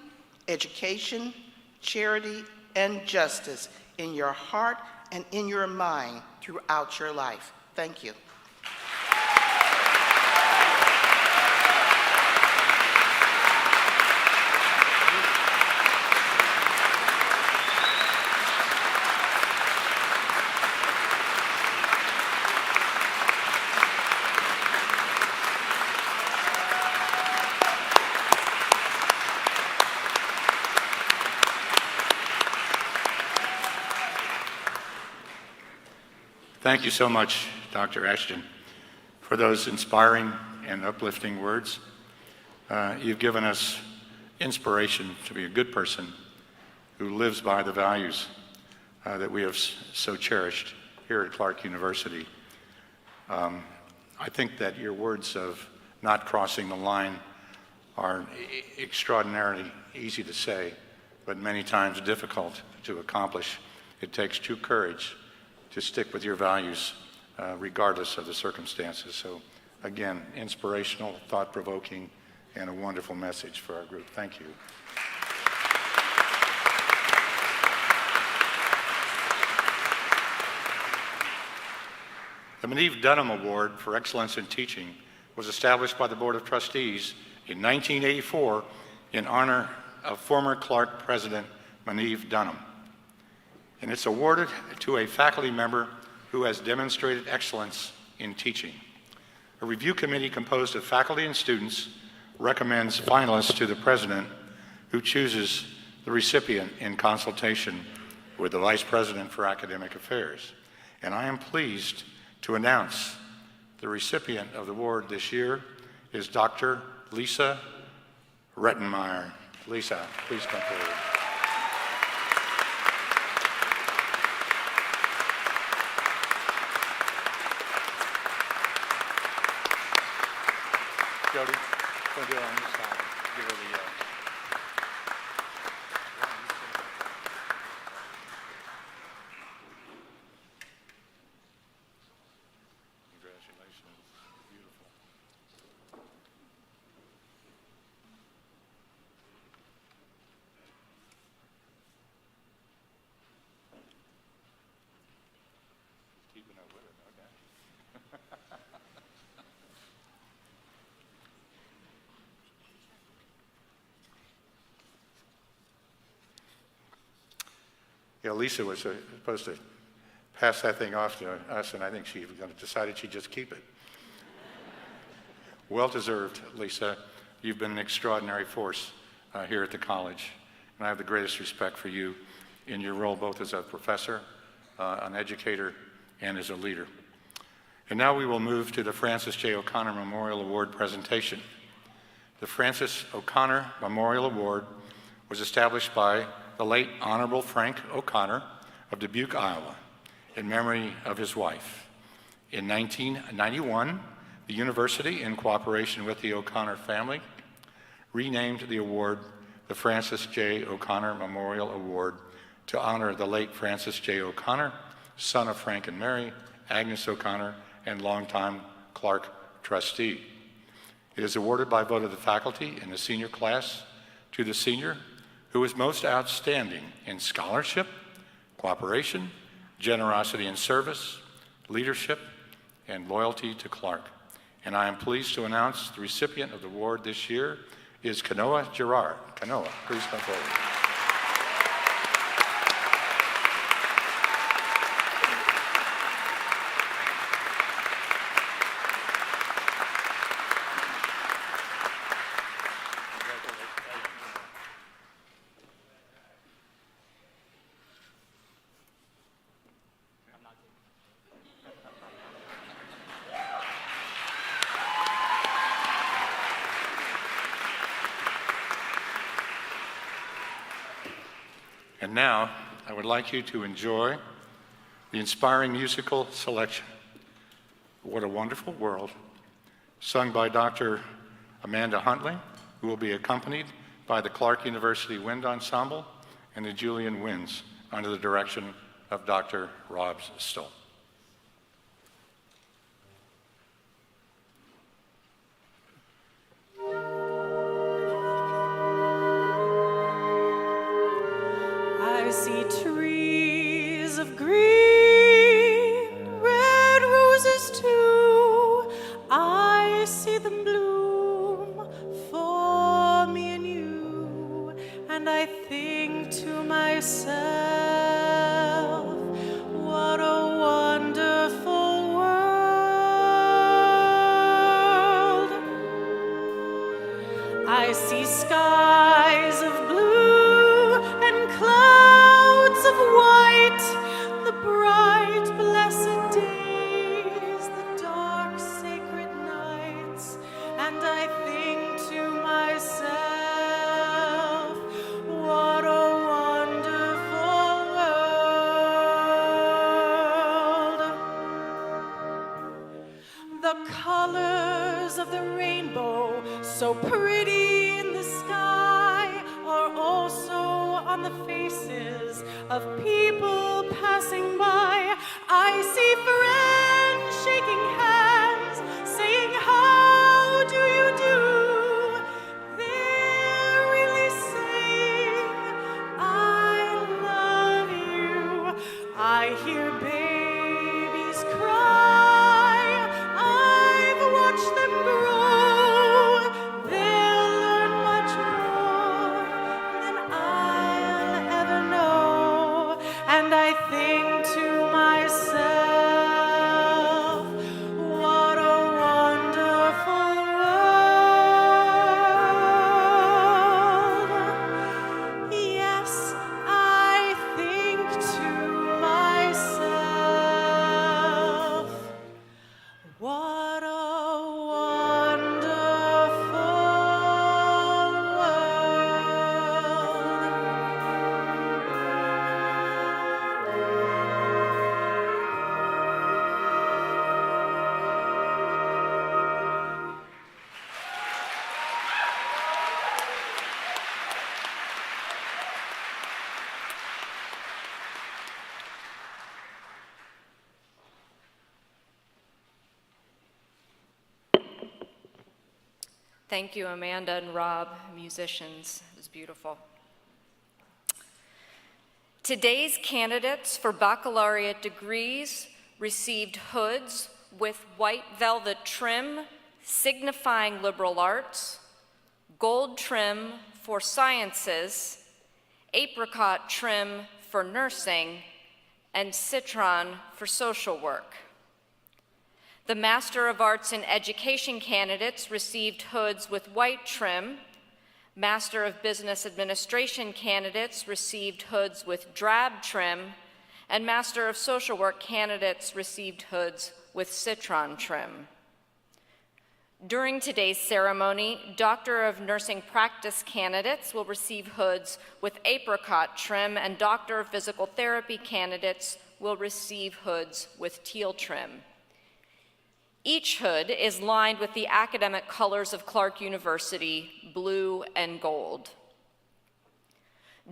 education, charity, and justice in your heart and in your mind throughout your life. Thank you. Thank you so much, Dr. Ashton, for those inspiring and uplifting words. You've given us inspiration to be a good person who lives by the values that we have so cherished here at Clarke University. I think that your words of not crossing the line are extraordinarily easy to say, but many times difficult to accomplish. It takes true courage to stick with your values regardless of the circumstances. So again, inspirational, thought-provoking, and a wonderful message for our group. Thank you. The Maneve Dunham Award for Excellence in Teaching was established by the Board of Trustees in 1984 in honor of former Clarke President Maneve Dunham. And it's awarded to a faculty member who has demonstrated excellence in teaching. A review committee composed of faculty and students recommends finalists to the president, who chooses the recipient in consultation with the Vice President for Academic Affairs. And I am pleased to announce the recipient of the award this year is Dr. Lisa Rettenmeyer. Lisa, please come forward. Jody, come do it on this side. Give her the congratulations. Beautiful. Keeping up with it, okay. Yeah, Lisa was supposed to pass that thing off to us, and I think she decided she'd just keep it. Well-deserved, Lisa. You've been an extraordinary force here at the college, and I have the greatest respect for you in your role both as a professor, an educator, and as a leader. And now we will move to the Francis J. O'Connor Memorial Award presentation. The Francis O'Connor Memorial Award was established by the late Honorable Frank O'Connor of Dubuque, Iowa, in memory of his wife. In 1991, the university, in cooperation with the O'Connor family, renamed the award the Francis J. O'Connor Memorial Award to honor the late Francis J. O'Connor, son of Frank and Mary, Agnes O'Connor, and longtime Clarke trustee. It is awarded by vote of the faculty in the senior class to the senior who is most outstanding in scholarship, cooperation, generosity in service, leadership, and loyalty to Clarke. And I am pleased to announce the recipient of the award this year is Kanoa Gerard. Kanoa, please come forward. And now, I would like you to enjoy the inspiring musical selection, What a Wonderful World, sung by Dr. Amanda Huntley, who will be accompanied by the Clarke University Wind Ensemble and the Julian Winds under the direction of Dr. Rob Stoll. I see trees of green, red roses too. I see them bloom for me and you. And I think to myself, what a wonderful world. I see skies of blue and clouds of white, the bright, blessed day. of the rainbow, so pretty in the sky, are also on the faces of people passing by. I see friends shaking hands, saying, "How do you do?" They're really saying, "I love you." I hear babies cry. I've watched them grow. They'll learn much more than I'll ever know. And I think to myself, what a wonderful world. Yes, I think to myself, what a wonderful Thank you, Amanda and Rob, musicians. It was beautiful. Today's candidates for baccalaureate degrees received hoods with white velvet trim, signifying liberal arts, gold trim for sciences, apricot trim for nursing, and citron for social work. The Master of Arts in Education candidates received hoods with white trim. Master of Business Administration candidates received hoods with drab trim. And Master of Social Work candidates received hoods with citron trim. During today's ceremony, Doctor of Nursing Practice candidates will receive hoods with apricot trim, and Doctor of Physical Therapy candidates will receive hoods with teal trim. Each hood is lined with the academic colors of Clarke University, blue and gold.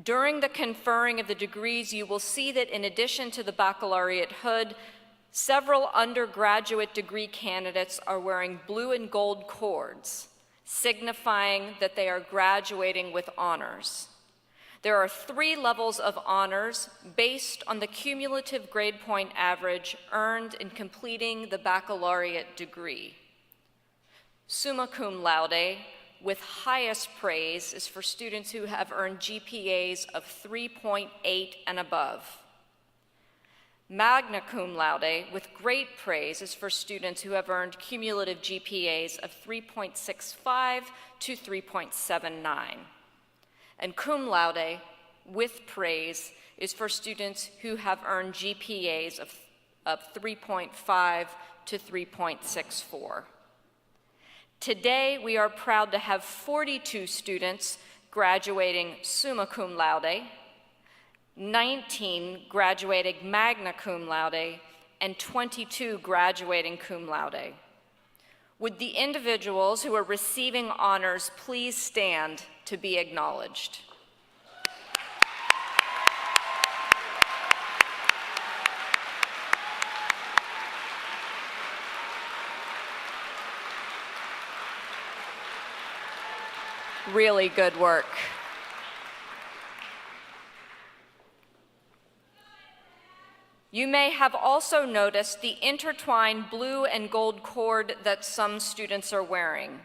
During the conferring of the degrees, you will see that in addition to the baccalaureate hood, several undergraduate degree candidates are wearing blue and gold cords, signifying that they are graduating with honors. There are 3 levels of honors based on the cumulative grade point average earned in completing the baccalaureate degree. Summa cum laude, with highest praise, is for students who have earned GPAs of 3.8 and above. Magna cum laude, with great praise, is for students who have earned cumulative GPAs of 3.65 to 3.79. And cum laude, with praise, is for students who have earned GPAs of 3.5 to 3.64. Today, we are proud to have 42 students graduating summa cum laude, 19 graduating magna cum laude, and 22 graduating cum laude. Would the individuals who are receiving honors please stand to be acknowledged? Really good work. You may have also noticed the intertwined blue and gold cord that some students are wearing.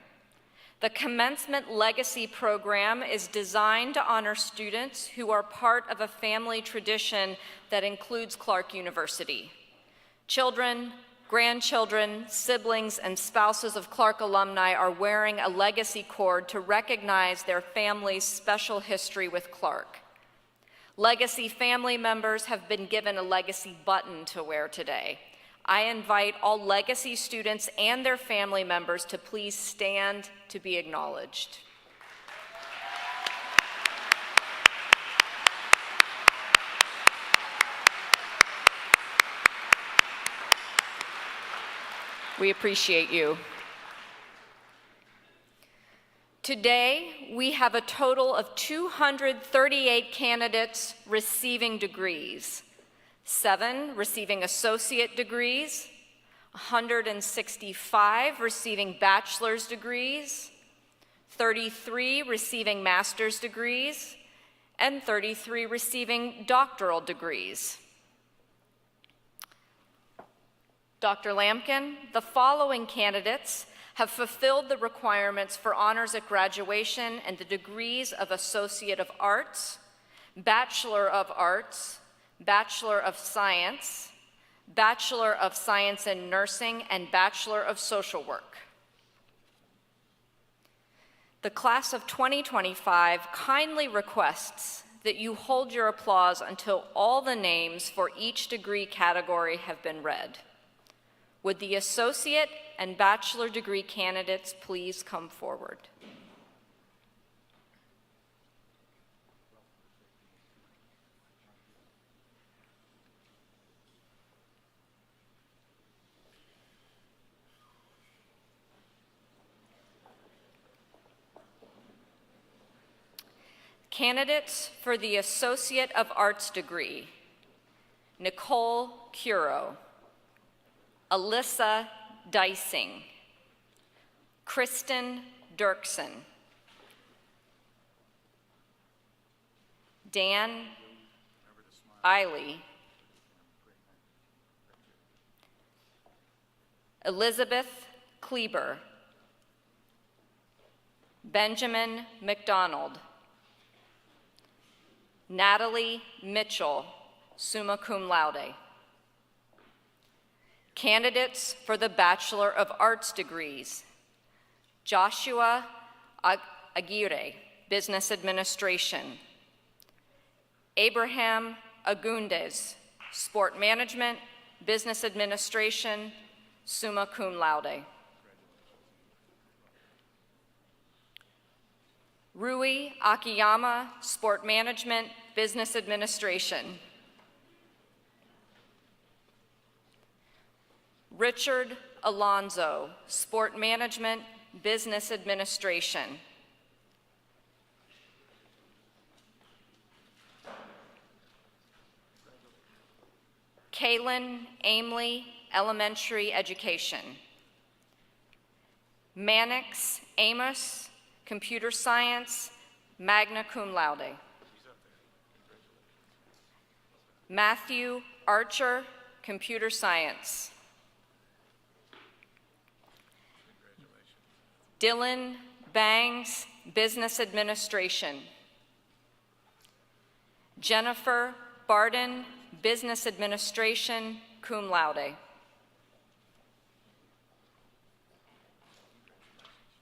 The Commencement Legacy Program is designed to honor students who are part of a family tradition that includes Clarke University. Children, grandchildren, siblings, and spouses of Clarke alumni are wearing a legacy cord to recognize their family's special history with Clarke. Legacy family members have been given a legacy button to wear today. I invite all legacy students and their family members to please stand to be acknowledged. We appreciate you. Today, we have a total of 238 candidates receiving degrees, 7 receiving associate degrees, 165 receiving bachelor's degrees, 33 receiving master's degrees, and 33 receiving doctoral degrees. Dr. Lampkin, the following candidates have fulfilled the requirements for honors at graduation and the degrees of Associate of Arts, Bachelor of Arts, Bachelor of Science, Bachelor of Science in Nursing, and Bachelor of Social Work. The class of 2025 kindly requests that you hold your applause until all the names for each degree category have been read. Would the associate and bachelor degree candidates please come forward? Candidates for the Associate of Arts degree: Nicole Curo, Alyssa Dicing, Kristen Dirksen, Dan Eiley, Elizabeth Kleber, Benjamin McDonald, Natalie Mitchell, summa cum laude. Candidates for the Bachelor of Arts degrees: Joshua Aguirre, Business Administration, Abraham Agundes, Sport Management, Business Administration, summa cum laude. Rui Akiyama, Sport Management, Business Administration. Richard Alonzo, Sport Management, Business Administration. Kaylin Aimley, Elementary Education. Mannix Amos, Computer Science, magna cum laude. Matthew Archer, Computer Science. Dylan Bangs, Business Administration. Jennifer Barden, Business Administration, cum laude.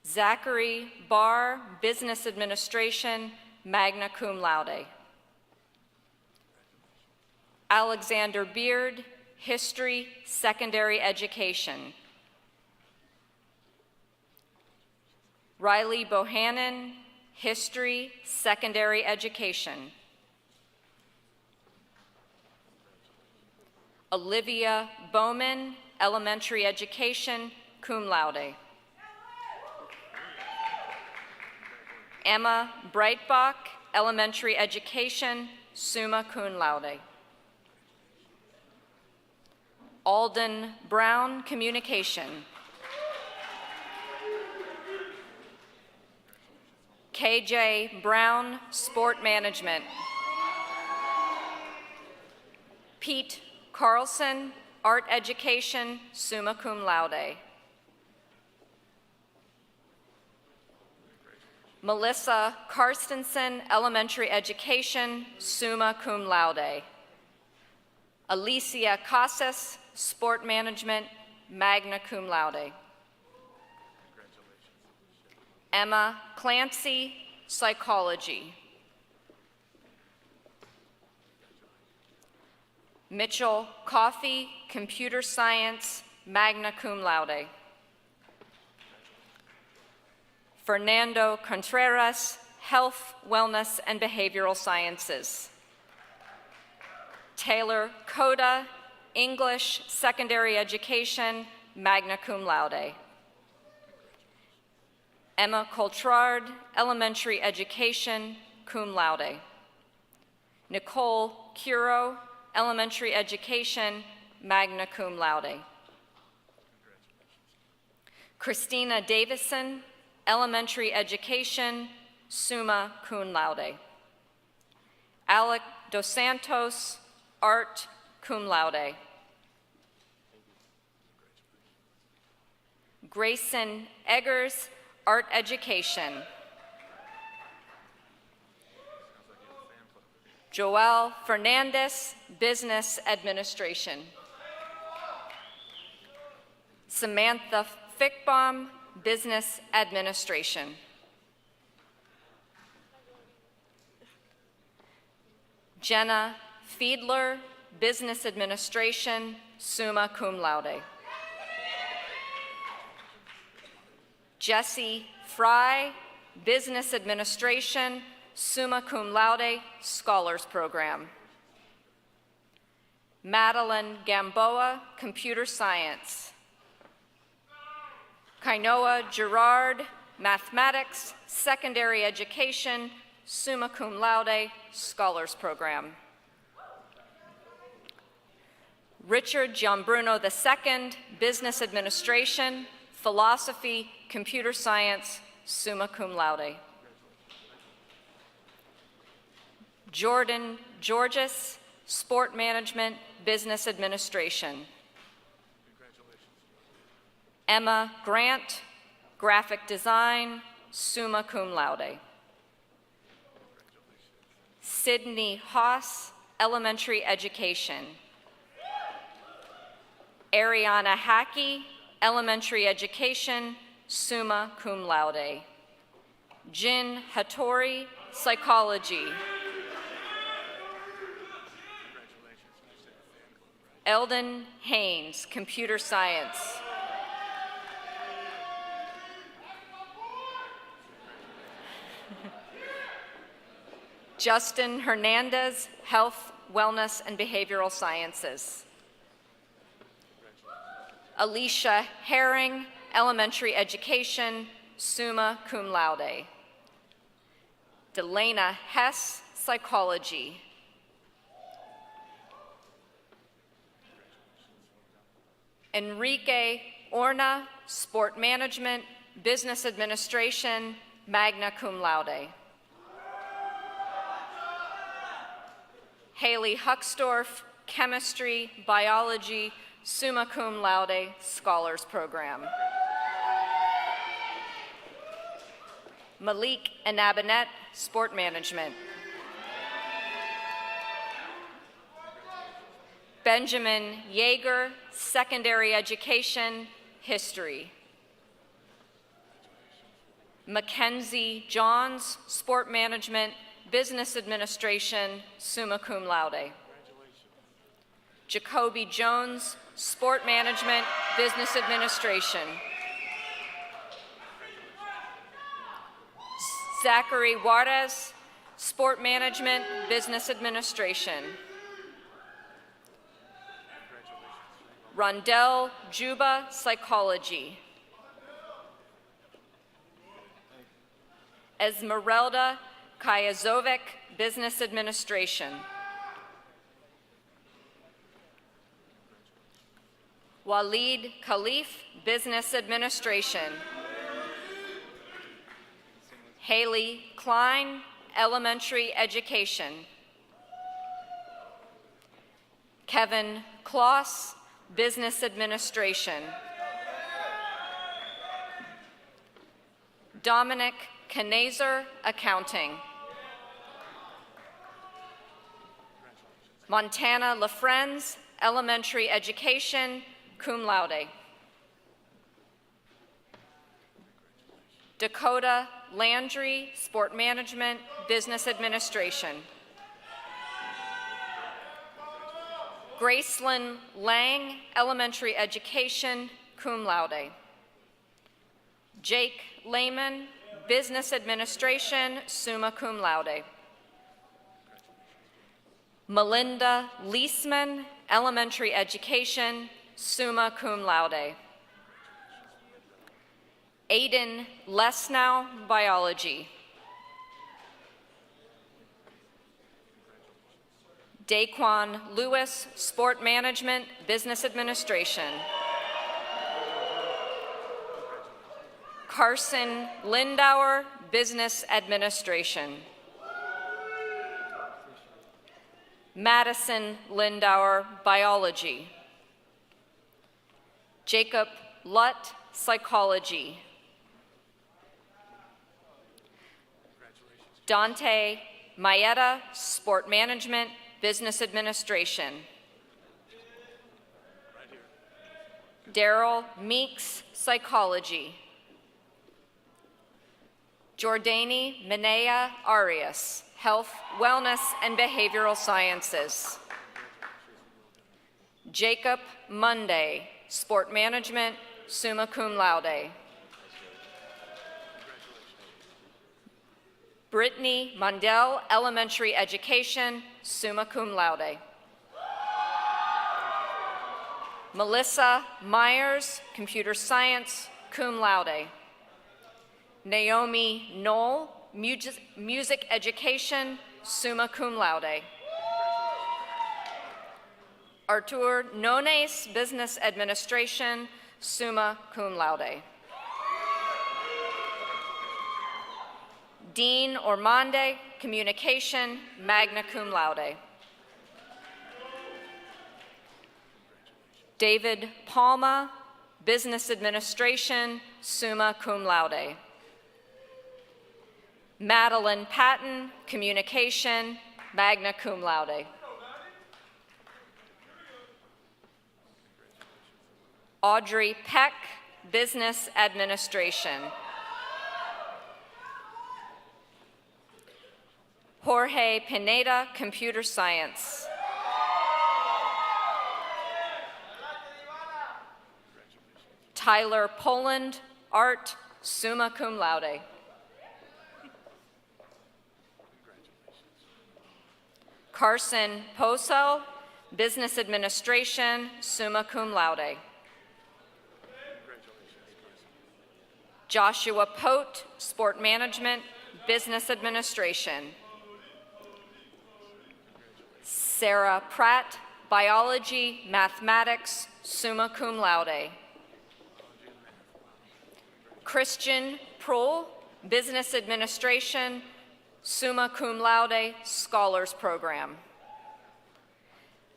Zachary Barr, Business Administration, magna cum laude. Alexander Beard, History, Secondary Education. Riley Bohannon, History, Secondary Education. Olivia Bowman, Elementary Education, cum laude. Emma Breitbach, Elementary Education, summa cum laude. Alden Brown, Communication. KJ Brown, Sport Management. Pete Carlson, Art Education, summa cum laude. Melissa Karstensen, Elementary Education, summa cum laude. Alicia Casas, Sport Management, magna cum laude. Emma Clancy, Psychology. Mitchell Coffey, Computer Science, magna cum laude. Fernando Contreras, Health, Wellness, and Behavioral Sciences. Taylor Coda, English, Secondary Education, magna cum laude. Emma Coltrard, elementary education, cum laude. Nicole Curo, elementary education, magna cum laude. Christina Davison, elementary education, summa cum laude. Alec Dos Santos, art, cum laude. Grayson Eggers, art education. Joel Fernandez, business administration. Samantha Fickbaum, business administration. Jenna Fiedler, business administration, summa cum laude. Jesse Fry, business administration, summa cum laude, scholars program. Madeline Gamboa, computer science. Kainoa Gerard, mathematics, secondary education, summa cum laude, scholars program. Richard Gianbruno II, business administration, philosophy, computer science, summa cum laude. Jordan Georges, sport management, business administration. Emma Grant, graphic design, summa cum laude. Sydney Haas, elementary education. Ariana Hackey, elementary education, summa cum laude. Jin Hattori, psychology. Eldon Haynes, computer science. Justin Hernandez, health, wellness, and behavioral sciences. Alicia Herring, elementary education, summa cum laude. Delana Hess, psychology. Enrique Orna, sport management, business administration, magna cum laude. Haley Hucksdorf, chemistry, biology, summa cum laude, scholars program. Malik Anabanet, sport management. Benjamin Yeager, secondary education, history. Mackenzie Johns, sport management, business administration, summa cum laude. Jacoby Jones, sport management, business administration. Zachary Juarez, sport management, business administration. Rondell Juba, psychology. Esmeralda Kajazovic, business administration. Walid Khalif, business administration. Haley Klein, elementary education. Kevin Kloss, business administration. Dominic Knazer, accounting. Montana LaFrenz, elementary education, cum laude. Dakota Landry, sport management, business administration. Gracelyn Lang, elementary education, cum laude. Jake Lehman, business administration, summa cum laude. Melinda Leisman, elementary education, summa cum laude. Aiden Lesnow, biology. Daquan Lewis, sport management, business administration. Carson Lindauer, business administration. Madison Lindauer, biology. Jacob Lutt, psychology. Dante Maeda, sport management, business administration. Daryl Meeks, psychology. Jordani Minea Arias, health, wellness, and behavioral sciences. Jacob Monday, sport management, summa cum laude. Brittany Mundell, elementary education, summa cum laude. Melissa Myers, computer science, cum laude. Naomi Knoll, music education, summa cum laude. Artur Nones, business administration, summa cum laude. Dean Ormonde, communication, magna cum laude. David Palma, business administration, summa cum laude. Madeline Patton, communication, magna cum laude. Audrey Peck, business administration. Jorge Pineda, computer science. Tyler Poland, art, summa cum laude. Carson Posel, business administration, summa cum laude. Joshua Pote, sport management, business administration. Sarah Pratt, biology, mathematics, summa cum laude. Christian Prohl, business administration, summa cum laude, scholars program.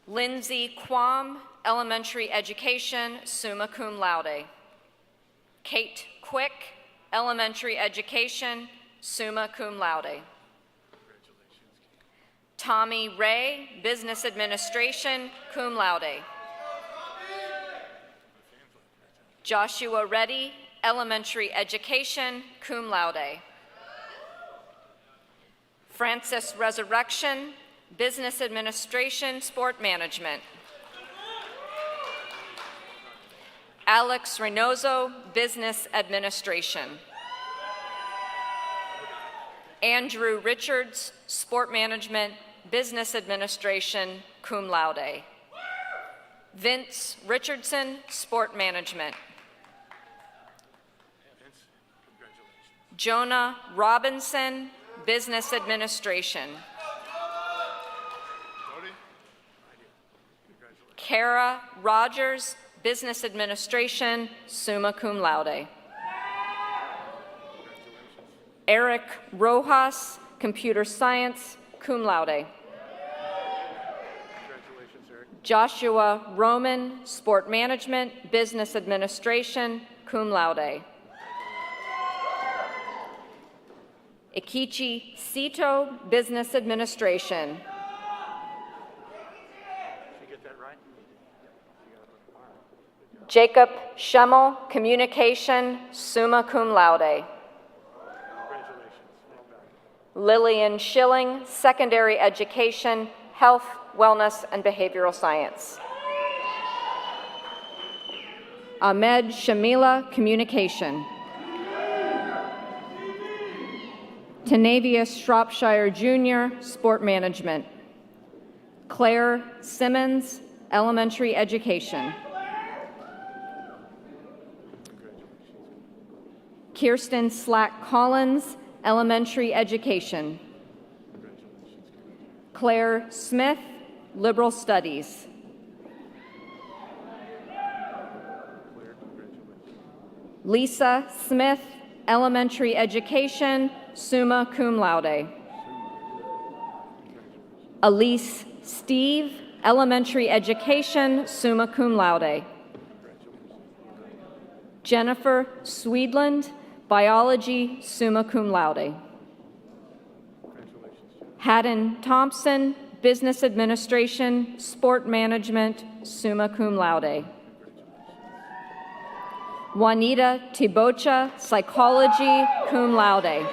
Lindsay Quam, elementary education, summa cum laude. Kate Quick, elementary education, summa cum laude. Tommy Ray, business administration, cum laude. Joshua Reddy, elementary education, cum laude. Francis Resurrection, business administration, sport management. Alex Reynoso, business administration. Andrew Richards, sport management, business administration, cum laude. Vince Richardson, sport management. Jonah Robinson, business administration. Kara Rogers, business administration, summa cum laude. Eric Rojas, computer science, cum laude. Joshua Roman, sport management, business administration, cum laude. Ikichi Sito, business administration. Jacob Schemmel, communication, summa cum laude. Lillian Schilling, secondary education, health, wellness, and behavioral science. Ahmed Shamila, communication. Tanavius Shropshire Jr., sport management. Claire Simmons, elementary education. Kirsten Slack Collins, elementary education. Claire Smith, liberal studies. Lisa Smith, elementary education, summa cum laude. Elise Steve, elementary education, summa cum laude. Jennifer Swedland, biology, summa cum laude. Haddon Thompson, business administration, sport management, summa cum laude. Juanita Tibocha, psychology, cum laude.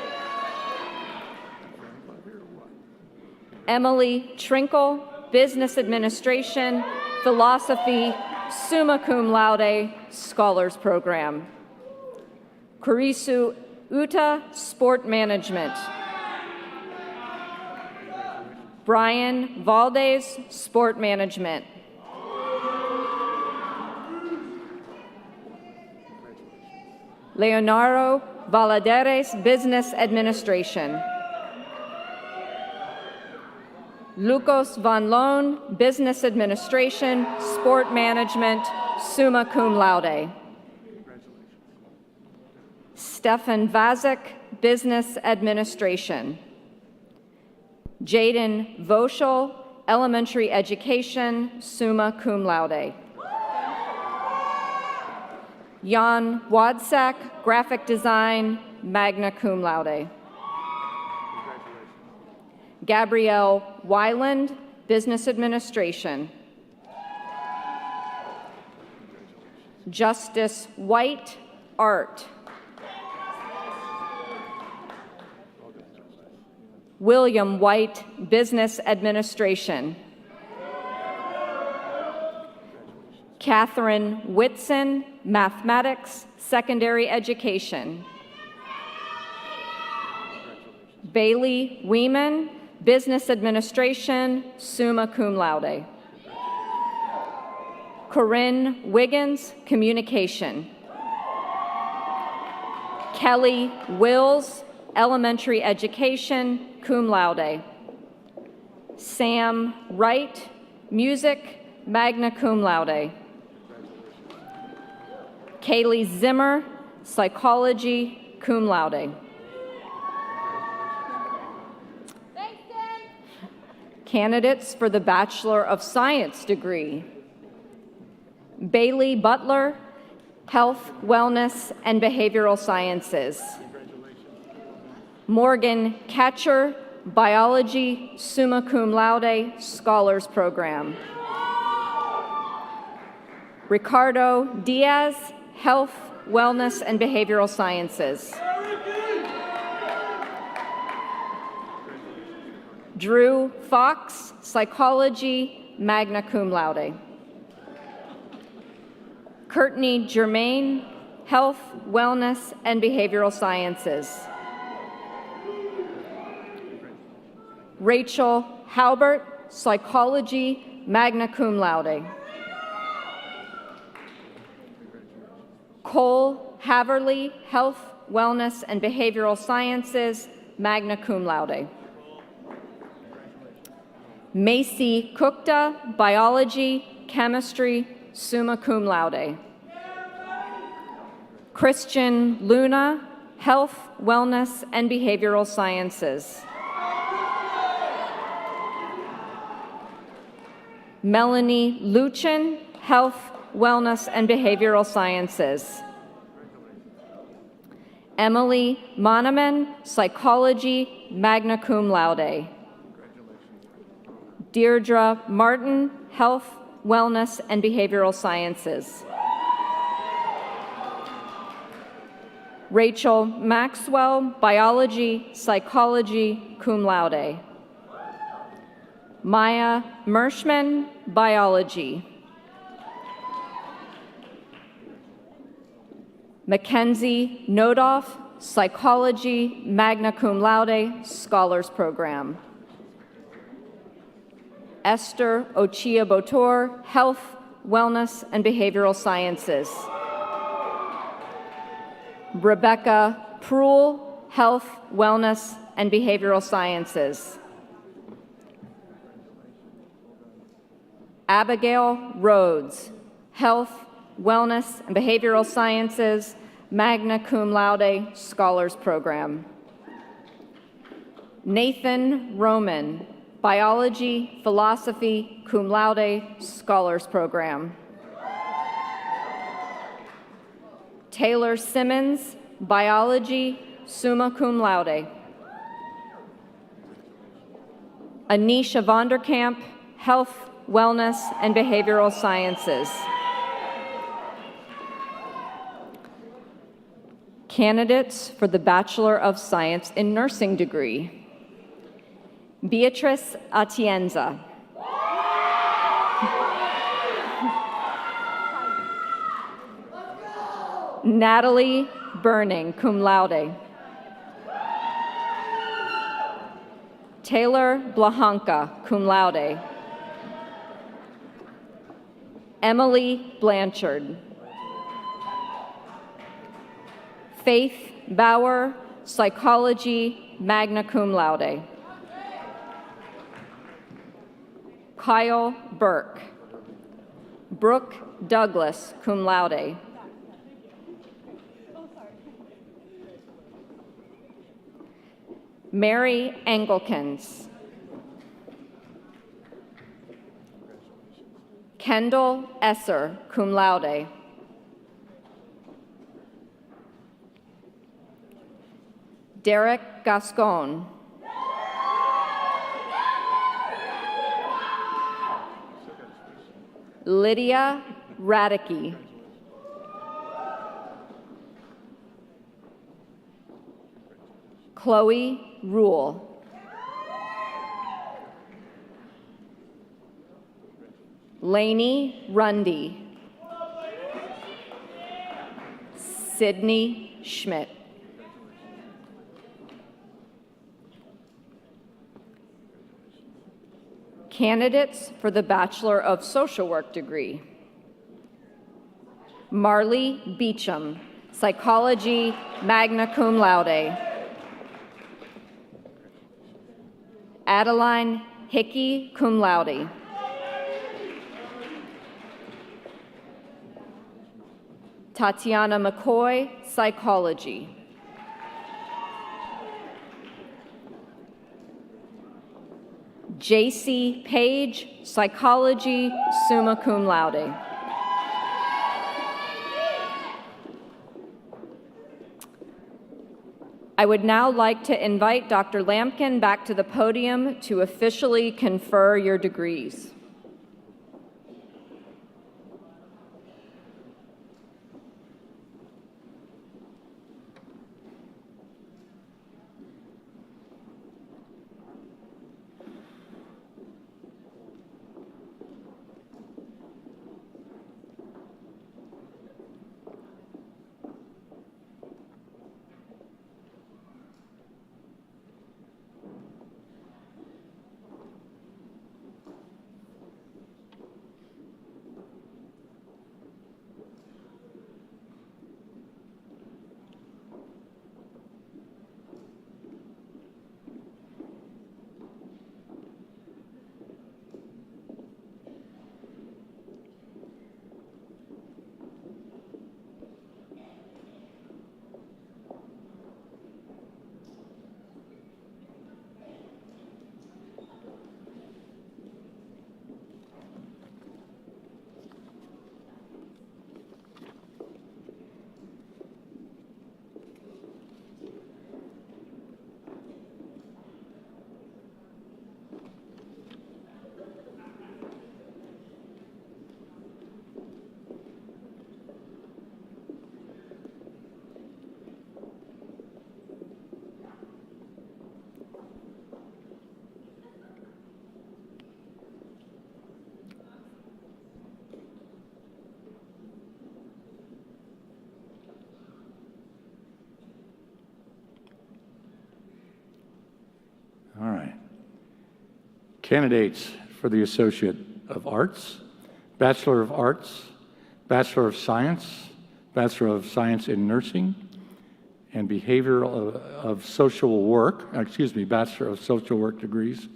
Emily Trinkle, business administration, philosophy, summa cum laude, scholars program. Kurisu Uta, sport management. Brian Valdez, sport management. Leonardo Valadares, business administration. Lucas Van Loon, business administration, sport management, summa cum laude. Stefan Vazik, business administration. Jaden Voschel, elementary education, summa cum laude. Jan Wadsak, graphic design, magna cum laude. Gabrielle Weiland, business administration. Justice White, art. William White, business administration. Catherine Whitson, mathematics, secondary education. Bailey Weeman, business administration, summa cum laude. Corinne Wiggins, communication. Kelly Wills, elementary education, cum laude. Sam Wright, music, magna cum laude. Kaylee Zimmer, psychology, cum laude. Candidates for the Bachelor of Science degree. Bailey Butler, health, wellness, and behavioral sciences. Morgan Catcher, biology, summa cum laude, scholars program. Ricardo Diaz, health, wellness, and behavioral sciences. Drew Fox, psychology, magna cum laude. Courtney Germain, health, wellness, and behavioral sciences. Rachel Halbert, psychology, magna cum laude. Cole Haverly, health, wellness, and behavioral sciences, magna cum laude. Macy Kukta, biology, chemistry, summa cum laude. Christian Luna, health, wellness, and behavioral sciences. Melanie Luchin, health, wellness, and behavioral sciences. Emily Monaman, psychology, magna cum laude. Deirdre Martin, health, wellness, and behavioral sciences. Rachel Maxwell, biology, psychology, cum laude. Maya Mershman, biology. Mackenzie Nodoff, psychology, magna cum laude, scholars program. Esther Ochia Botor, health, wellness, and behavioral sciences. Rebecca Proul, Health, Wellness, and Behavioral Sciences. Abigail Rhodes, Health, Wellness, and Behavioral Sciences, magna cum laude, Scholars Program. Nathan Roman, Biology, Philosophy, cum laude, Scholars Program. Taylor Simmons, Biology, summa cum laude. Anisha Vonderkamp, Health, Wellness, and Behavioral Sciences. Candidates for the Bachelor of Science in Nursing degree. Beatrice Atienza. Natalie Burning, cum laude. Taylor Blahanka, cum laude. Emily Blanchard. Faith Bauer, Psychology, magna cum laude. Kyle Burke. Brooke Douglas, cum laude. Mary Engelkens. Kendall Esser, cum laude. Derek Gascon. Lydia Radicke. Chloe Rule. Lainey Rundy. Sydney Schmidt. Candidates for the Bachelor of Social Work degree. Marley Beecham, Psychology, magna cum laude. Adeline Hickey, cum laude. Tatiana McCoy, Psychology. J.C. Page, Psychology, summa cum laude. I would now like to invite Dr. Lampkin back to the podium to officially confer your degrees. All right. Candidates for the Associate of Arts, Bachelor of Arts, Bachelor of Science in Nursing, and Behavioral of Social Work, Bachelor of Social Work degrees,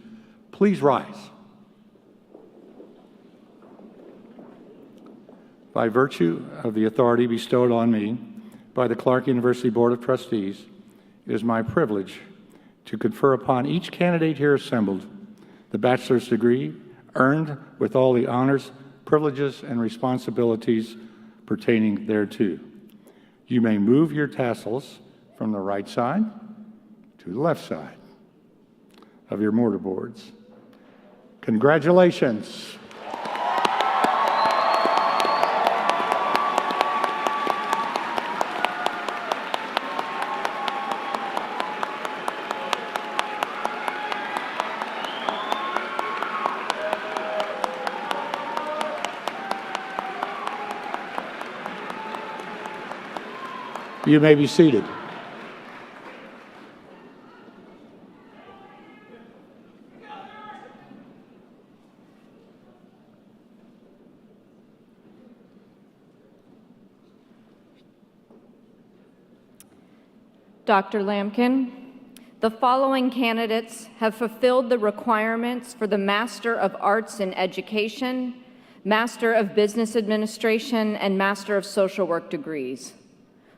please rise. By virtue of the authority bestowed on me by the Clarke University Board of Trustees, it is my privilege to confer upon each candidate here assembled the bachelor's degree earned with all the honors, privileges, and responsibilities pertaining thereto. You may move your tassels from the right side to the left side of your mortarboards. Congratulations. You may be seated. Dr. Lampkin, the following candidates have fulfilled the requirements for the Master of Arts in Education, Master of Business Administration, and Master of Social Work degrees.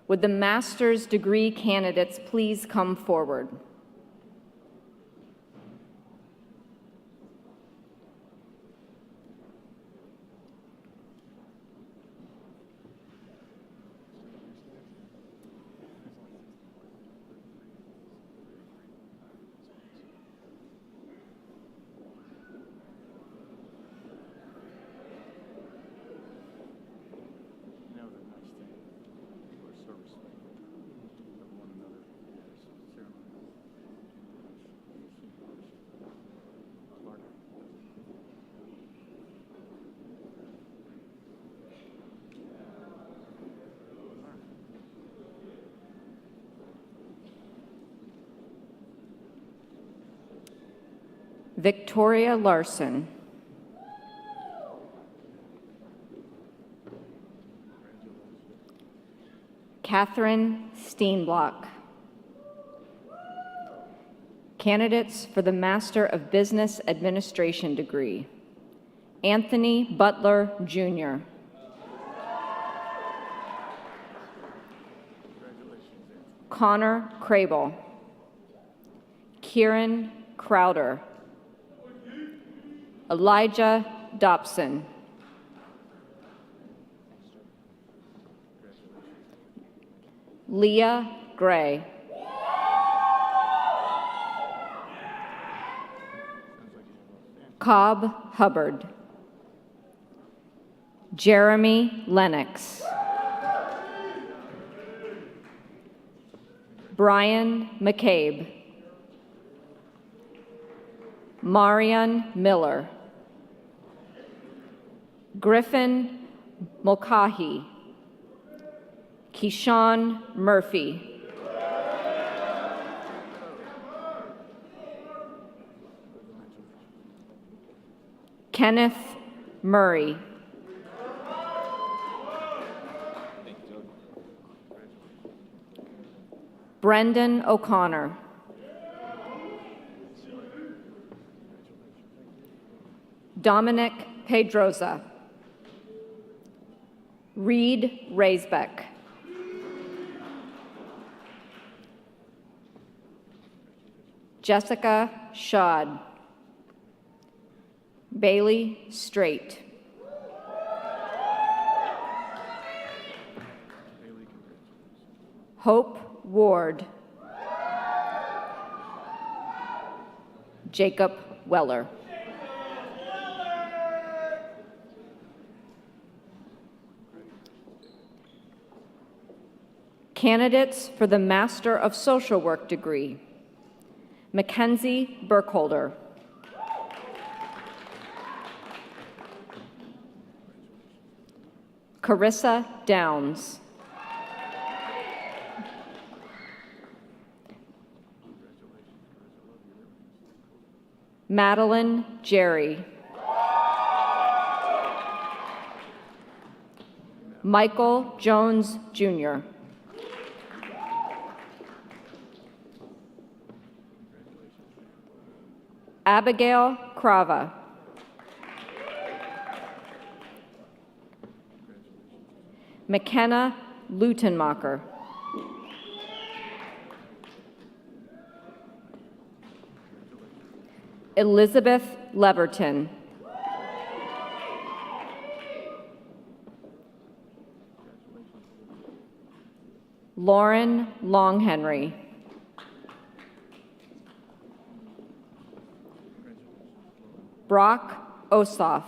Would the master's degree candidates please come forward? Victoria Larson. Catherine Steenblock. Candidates for the Master of Business Administration degree. Anthony Butler, Jr. Connor Crable. Kieran Crowder. Elijah Dobson. Leah Gray. Cobb Hubbard. Jeremy Lennox. Brian McCabe. Marion Miller. Griffin Mulcahy. Keyshawn Murphy. Kenneth Murray. Brendan O'Connor. Dominic Pedroza. Reed Raisbeck. Jessica Schad. Bailey Straight. Hope Ward. Jacob Weller. Candidates for the Master of Social Work degree. Mackenzie Burkholder. Carissa Downs. Madeline Jerry. Michael Jones, Jr. Abigail Crava. McKenna Lutenmacher. Elizabeth Leverton. Lauren Longhenry. Brock Ossoff.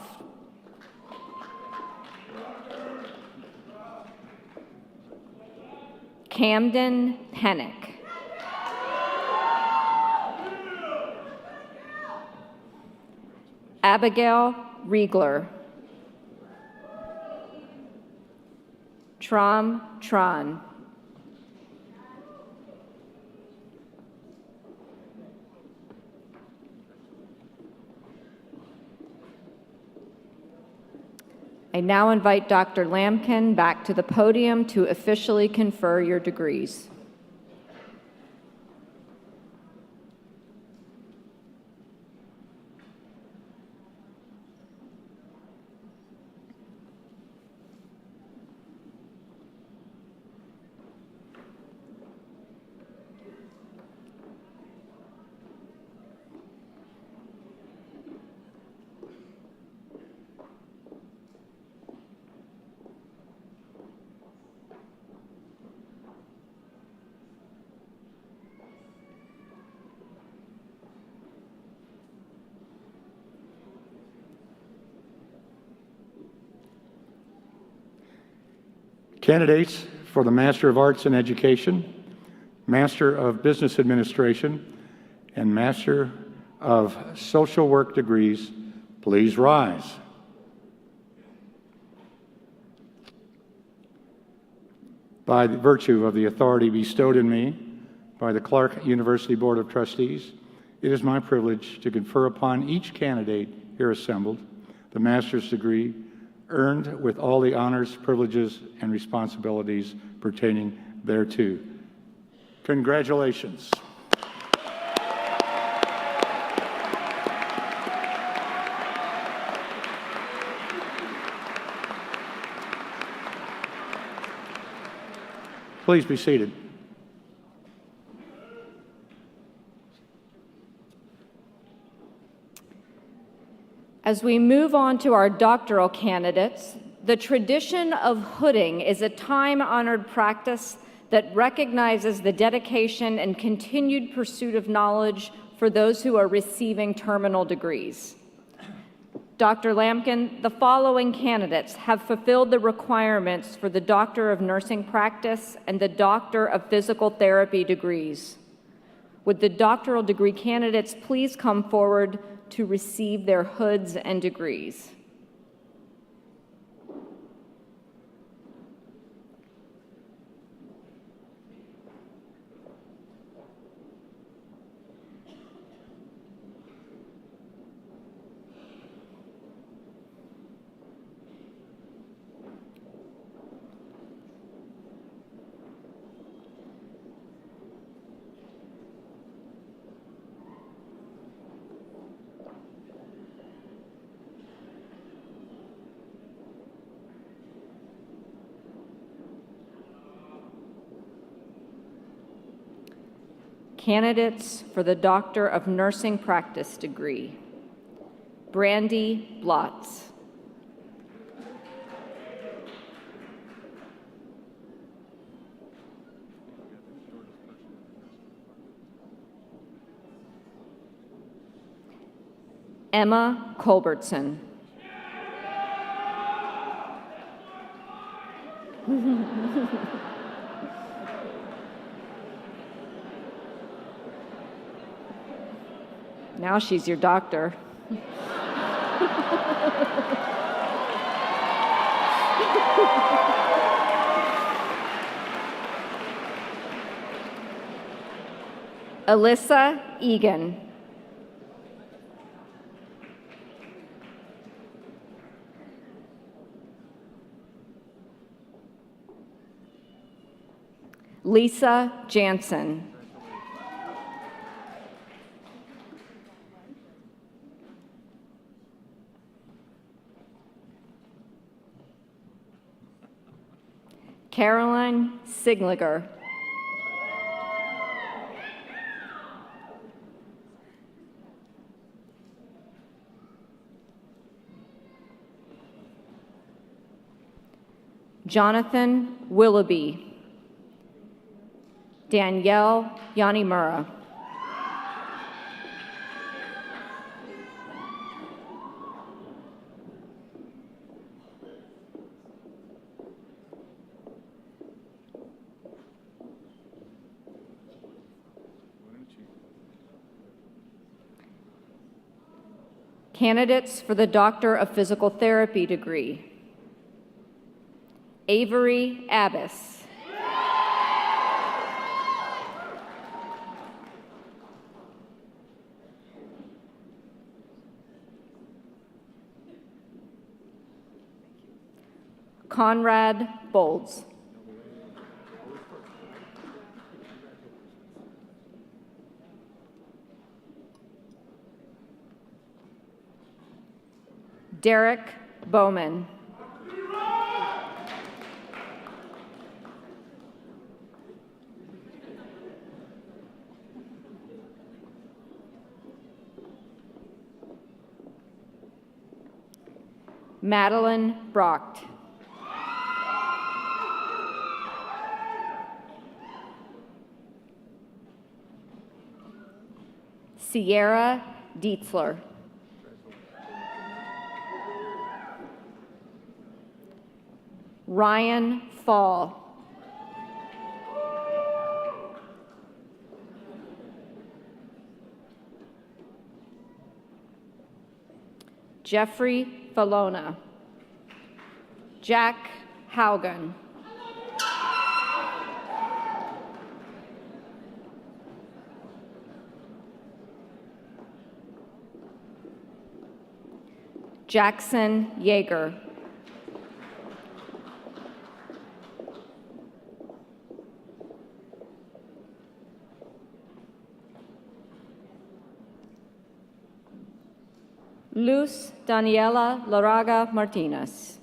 Camden Pennick. Abigail Riegler. Tron Tron. I now invite Dr. Lampkin back to the podium to officially confer your degrees. Candidates for the Master of Arts in Education, Master of Business Administration, and Master of Social Work degrees, please rise. By virtue of the authority bestowed in me by the Clarke University Board of Trustees, it is my privilege to confer upon each candidate here assembled the master's degree earned with all the honors, privileges, and responsibilities pertaining thereto. Congratulations. Please be seated. As we move on to our doctoral candidates, the tradition of hooding is a time-honored practice that recognizes the dedication and continued pursuit of knowledge for those who are receiving terminal degrees. Dr. Lampkin, the following candidates have fulfilled the requirements for the Doctor of Nursing Practice and the Doctor of Physical Therapy degrees. Would the doctoral degree candidates please come forward to receive their hoods and degrees? Candidates for the Doctor of Nursing Practice degree: Brandy Blotz. Emma Culbertson. Now she's your doctor. Alyssa Egan. Lisa Jansen. Caroline Sigliger. Jonathan Willoughby. Danielle Yanimura. Candidates for the Doctor of Physical Therapy degree: Avery Abbas. Conrad Bolds. Derek Bowman. Madeline Brocht. Sierra Dietzler. Ryan Fall. Jeffrey Falona. Jack Haugen. Jackson Yeager. Luz Daniela Laraga Martinez.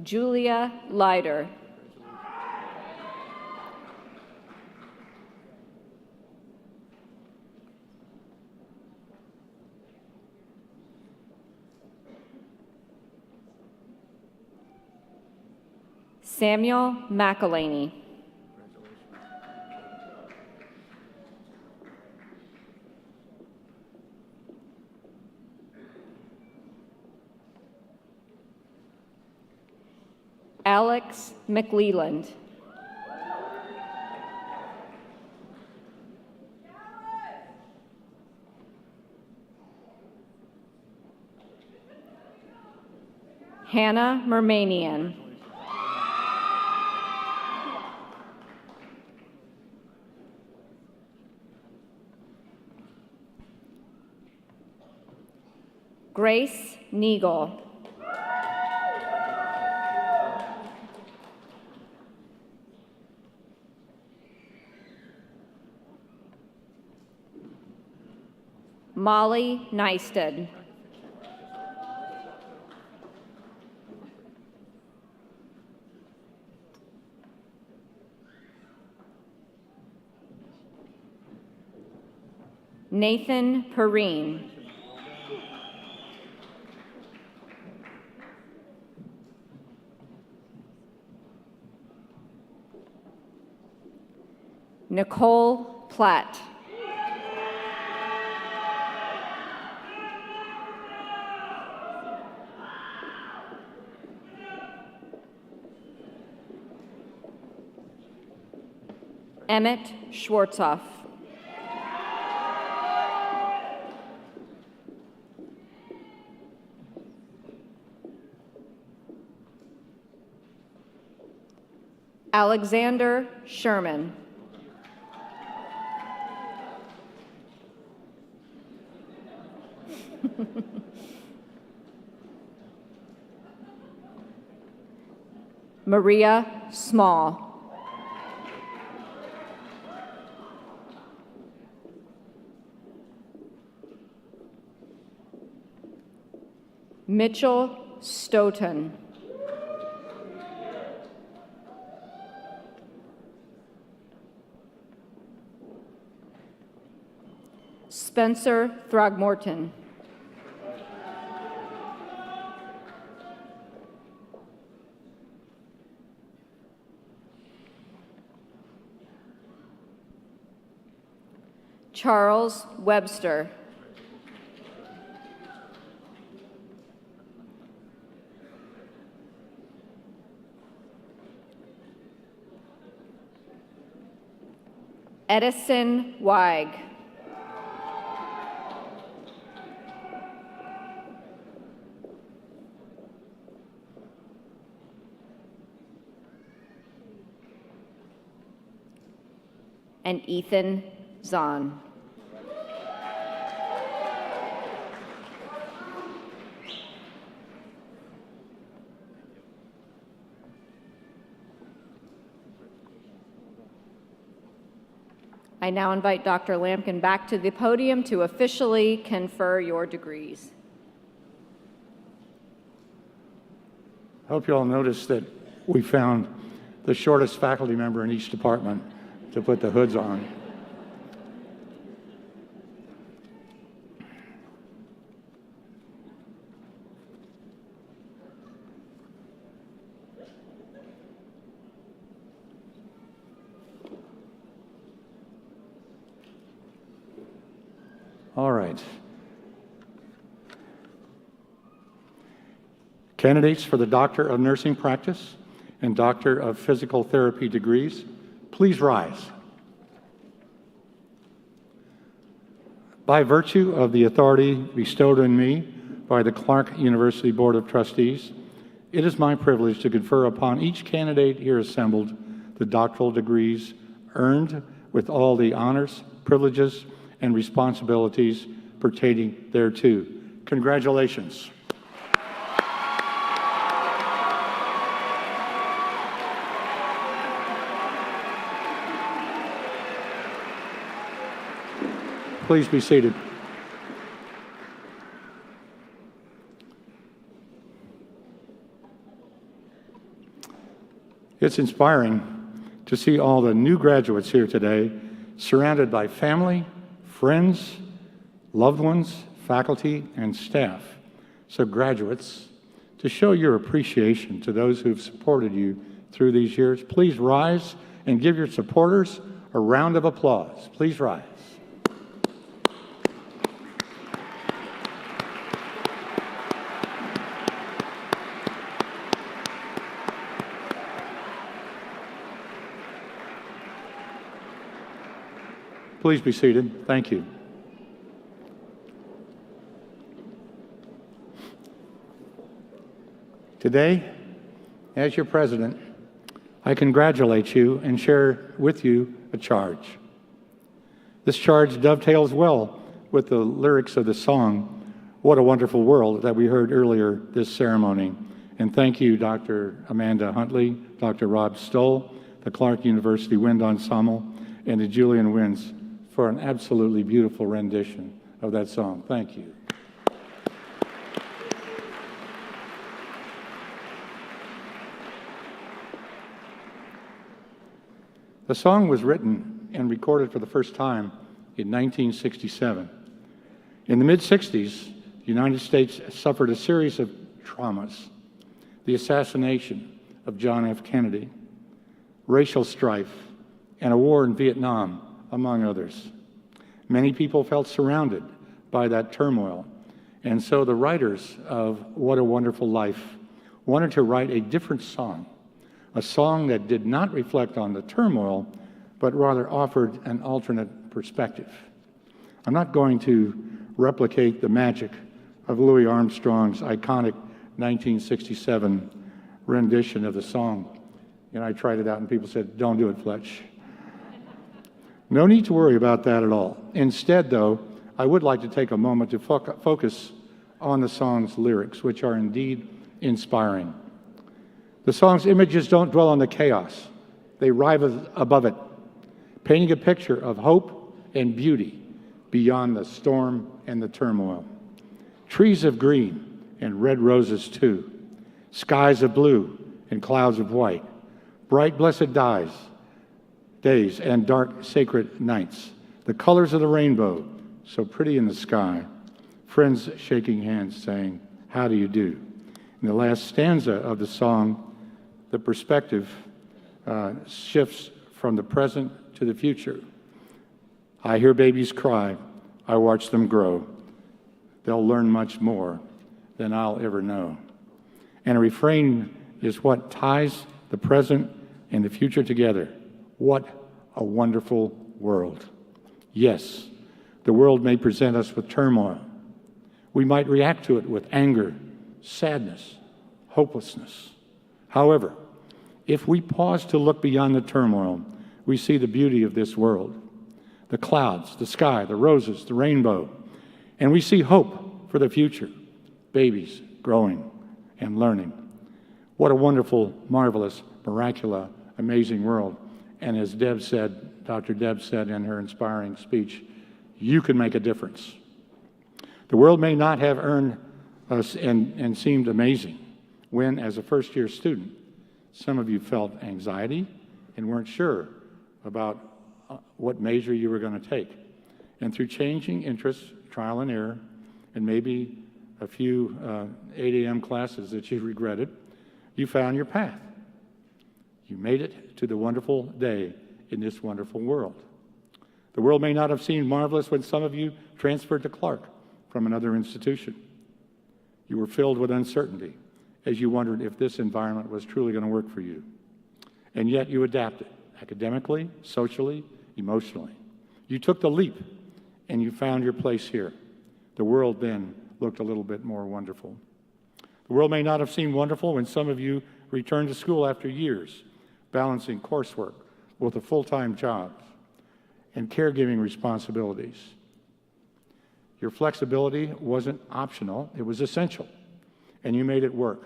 Julia Leider. Samuel McElhaney. Alex McLeland. Hannah Mermanian. Grace Neagle. Molly Neisted. Nathan Perrine. Nicole Platt. Emmett Schwartzoff. Alexander Sherman. Maria Small. Mitchell Stoughton. Spencer Throgmorton. Charles Webster. Edison Weig. And Ethan Zahn. I now invite Dr. Lampkin back to the podium to officially confer your degrees. I hope you all noticed that we found the shortest faculty member in each department to put the hoods on. All right. Candidates for the Doctor of Nursing Practice and Doctor of Physical Therapy degrees, please rise. By virtue of the authority bestowed on me by the Clarke University Board of Trustees, it is my privilege to confer upon each candidate here assembled the doctoral degrees earned with all the honors, privileges, and responsibilities pertaining thereto. Congratulations. Please be seated. It's inspiring to see all the new graduates here today, surrounded by family, friends, loved ones, faculty, and staff. So graduates, to show your appreciation to those who've supported you through these years, please rise and give your supporters a round of applause. Please rise. Please be seated. Thank you. Today, as your president, I congratulate you and share with you a charge. This charge dovetails well with the lyrics of the song, "What a Wonderful World," that we heard earlier this ceremony. And thank you, Dr. Amanda Huntley, Dr. Rob Stoll, the Clarke University Wind Ensemble, and the Julian Winds for an absolutely beautiful rendition of that song. Thank you. The song was written and recorded for the first time in 1967. In the mid-60s, the United States suffered a series of traumas: the assassination of John F. Kennedy, racial strife, and a war in Vietnam, among others. Many people felt surrounded by that turmoil, and so the writers of What a Wonderful Life wanted to write a different song, a song that did not reflect on the turmoil, but rather offered an alternate perspective. I'm not going to replicate the magic of Louis Armstrong's iconic 1967 rendition of the song. And I tried it out and people said, "Don't do it, Fletch." No need to worry about that at all. Instead, though, I would like to take a moment to focus on the song's lyrics, which are indeed inspiring. The song's images don't dwell on the chaos. They rise above it, painting a picture of hope and beauty beyond the storm and the turmoil. Trees of green and red roses too, skies of blue and clouds of white, bright blessed days and dark sacred nights, the colors of the rainbow so pretty in the sky, friends shaking hands saying, how do you do? In the last stanza of the song, the perspective shifts from the present to the future. I hear babies cry, I watch them grow. They'll learn much more than I'll ever know. And a refrain is what ties the present and the future together. What a wonderful world. Yes, the world may present us with turmoil. We might react to it with anger, sadness, hopelessness. However, if we pause to look beyond the turmoil, we see the beauty of this world, the clouds, the sky, the roses, the rainbow, and we see hope for the future, babies growing and learning. What a wonderful, marvelous, miraculous, amazing world. And as Deb said, Dr. Deb said in her inspiring speech, you can make a difference. The world may not have earned us and seemed amazing when, as a first-year student, some of you felt anxiety and weren't sure about what major you were going to take. And through changing interests, trial and error, and maybe a few 8 a.m. classes that you regretted, you found your path. You made it to the wonderful day in this wonderful world. The world may not have seemed marvelous when some of you transferred to Clarke from another institution. You were filled with uncertainty as you wondered if this environment was truly going to work for you. And yet you adapted academically, socially, emotionally. You took the leap and you found your place here. The world then looked a little bit more wonderful. The world may not have seemed wonderful when some of you returned to school after years, balancing coursework with a full-time job and caregiving responsibilities. Your flexibility wasn't optional, it was essential, and you made it work.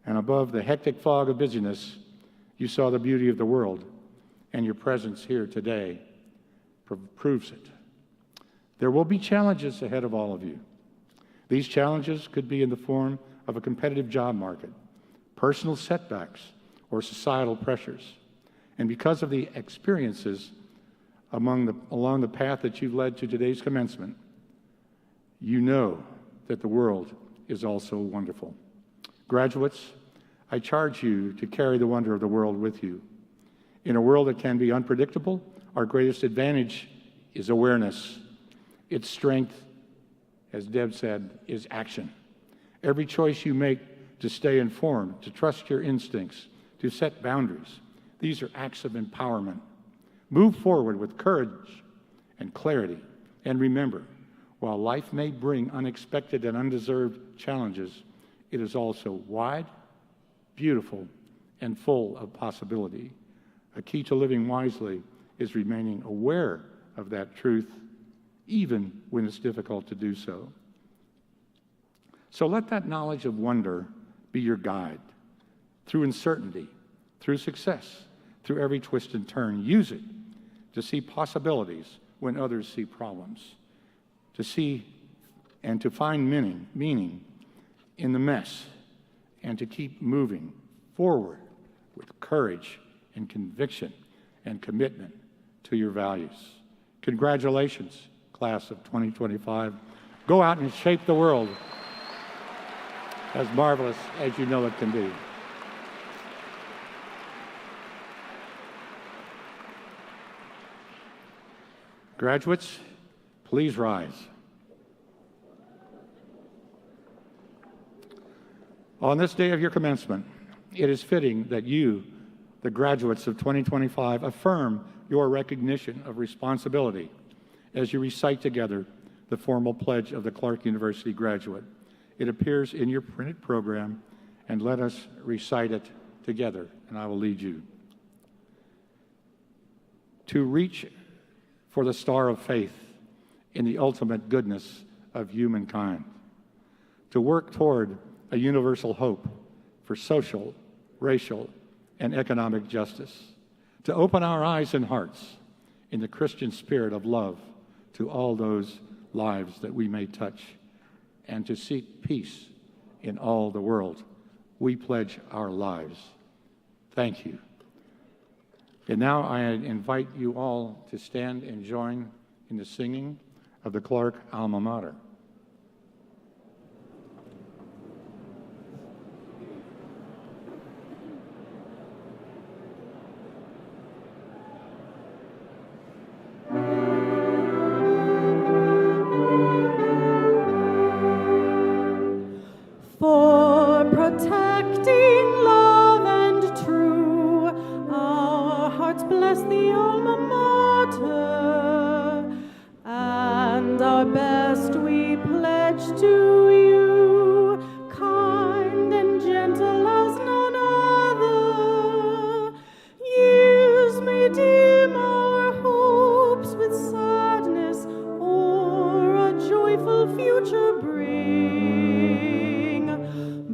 And above the hectic fog of busyness, you saw the beauty of the world, and your presence here today proves it. There will be challenges ahead of all of you. These challenges could be in the form of a competitive job market, personal setbacks, or societal pressures. And because of the experiences along the path that you've led to today's commencement, you know that the world is also wonderful. Graduates, I charge you to carry the wonder of the world with you. In a world that can be unpredictable, our greatest advantage is awareness. Its strength, as Deb said, is action. Every choice you make to stay informed, to trust your instincts, to set boundaries, these are acts of empowerment. Move forward with courage and clarity. And remember, while life may bring unexpected and undeserved challenges, it is also wide, beautiful, and full of possibility. A key to living wisely is remaining aware of that truth, even when it's difficult to do so. So let that knowledge of wonder be your guide. Through uncertainty, through success, through every twist and turn, use it to see possibilities when others see problems, to see and to find meaning in the mess, and to keep moving forward with courage and conviction and commitment to your values. Congratulations, class of 2025. Go out and shape the world as marvelous as you know it can be. Graduates, please rise. On this day of your commencement, it is fitting that you, the graduates of 2025, affirm your recognition of responsibility as you recite together the formal pledge of the Clarke University graduate. It appears in your printed program, and let us recite it together, and I will lead you. To reach for the star of faith in the ultimate goodness of humankind. To work toward a universal hope for social, racial, and economic justice. To open our eyes and hearts in the Christian spirit of love to all those lives that we may touch. And to seek peace in all the world. We pledge our lives. Thank you. And now I invite you all to stand and join in the singing of the Clarke Alma Mater. For protecting love and true, our hearts bless the alma mater, and our best we pledge to you, kind and gentle as none other. Years may dim our hopes with sadness, or a joyful future bring.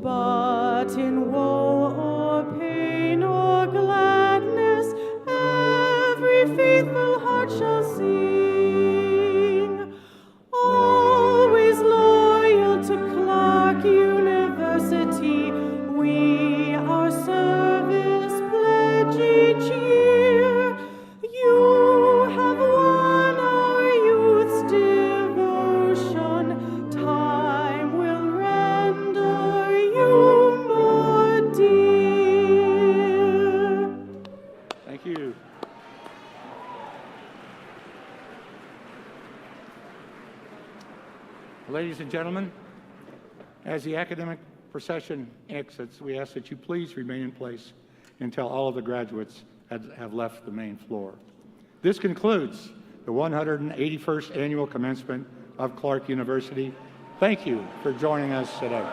But in woe or pain or gladness, every faithful heart shall sing. Always loyal to Clarke University, we our service pledge each year. You have won our youth's devotion. Time will render you more dear. Thank you. Ladies and gentlemen, as the academic procession exits, we ask that you please remain in place until all of the graduates have left the main floor. This concludes the 181st Annual Commencement of Clarke University. Thank you for joining us today.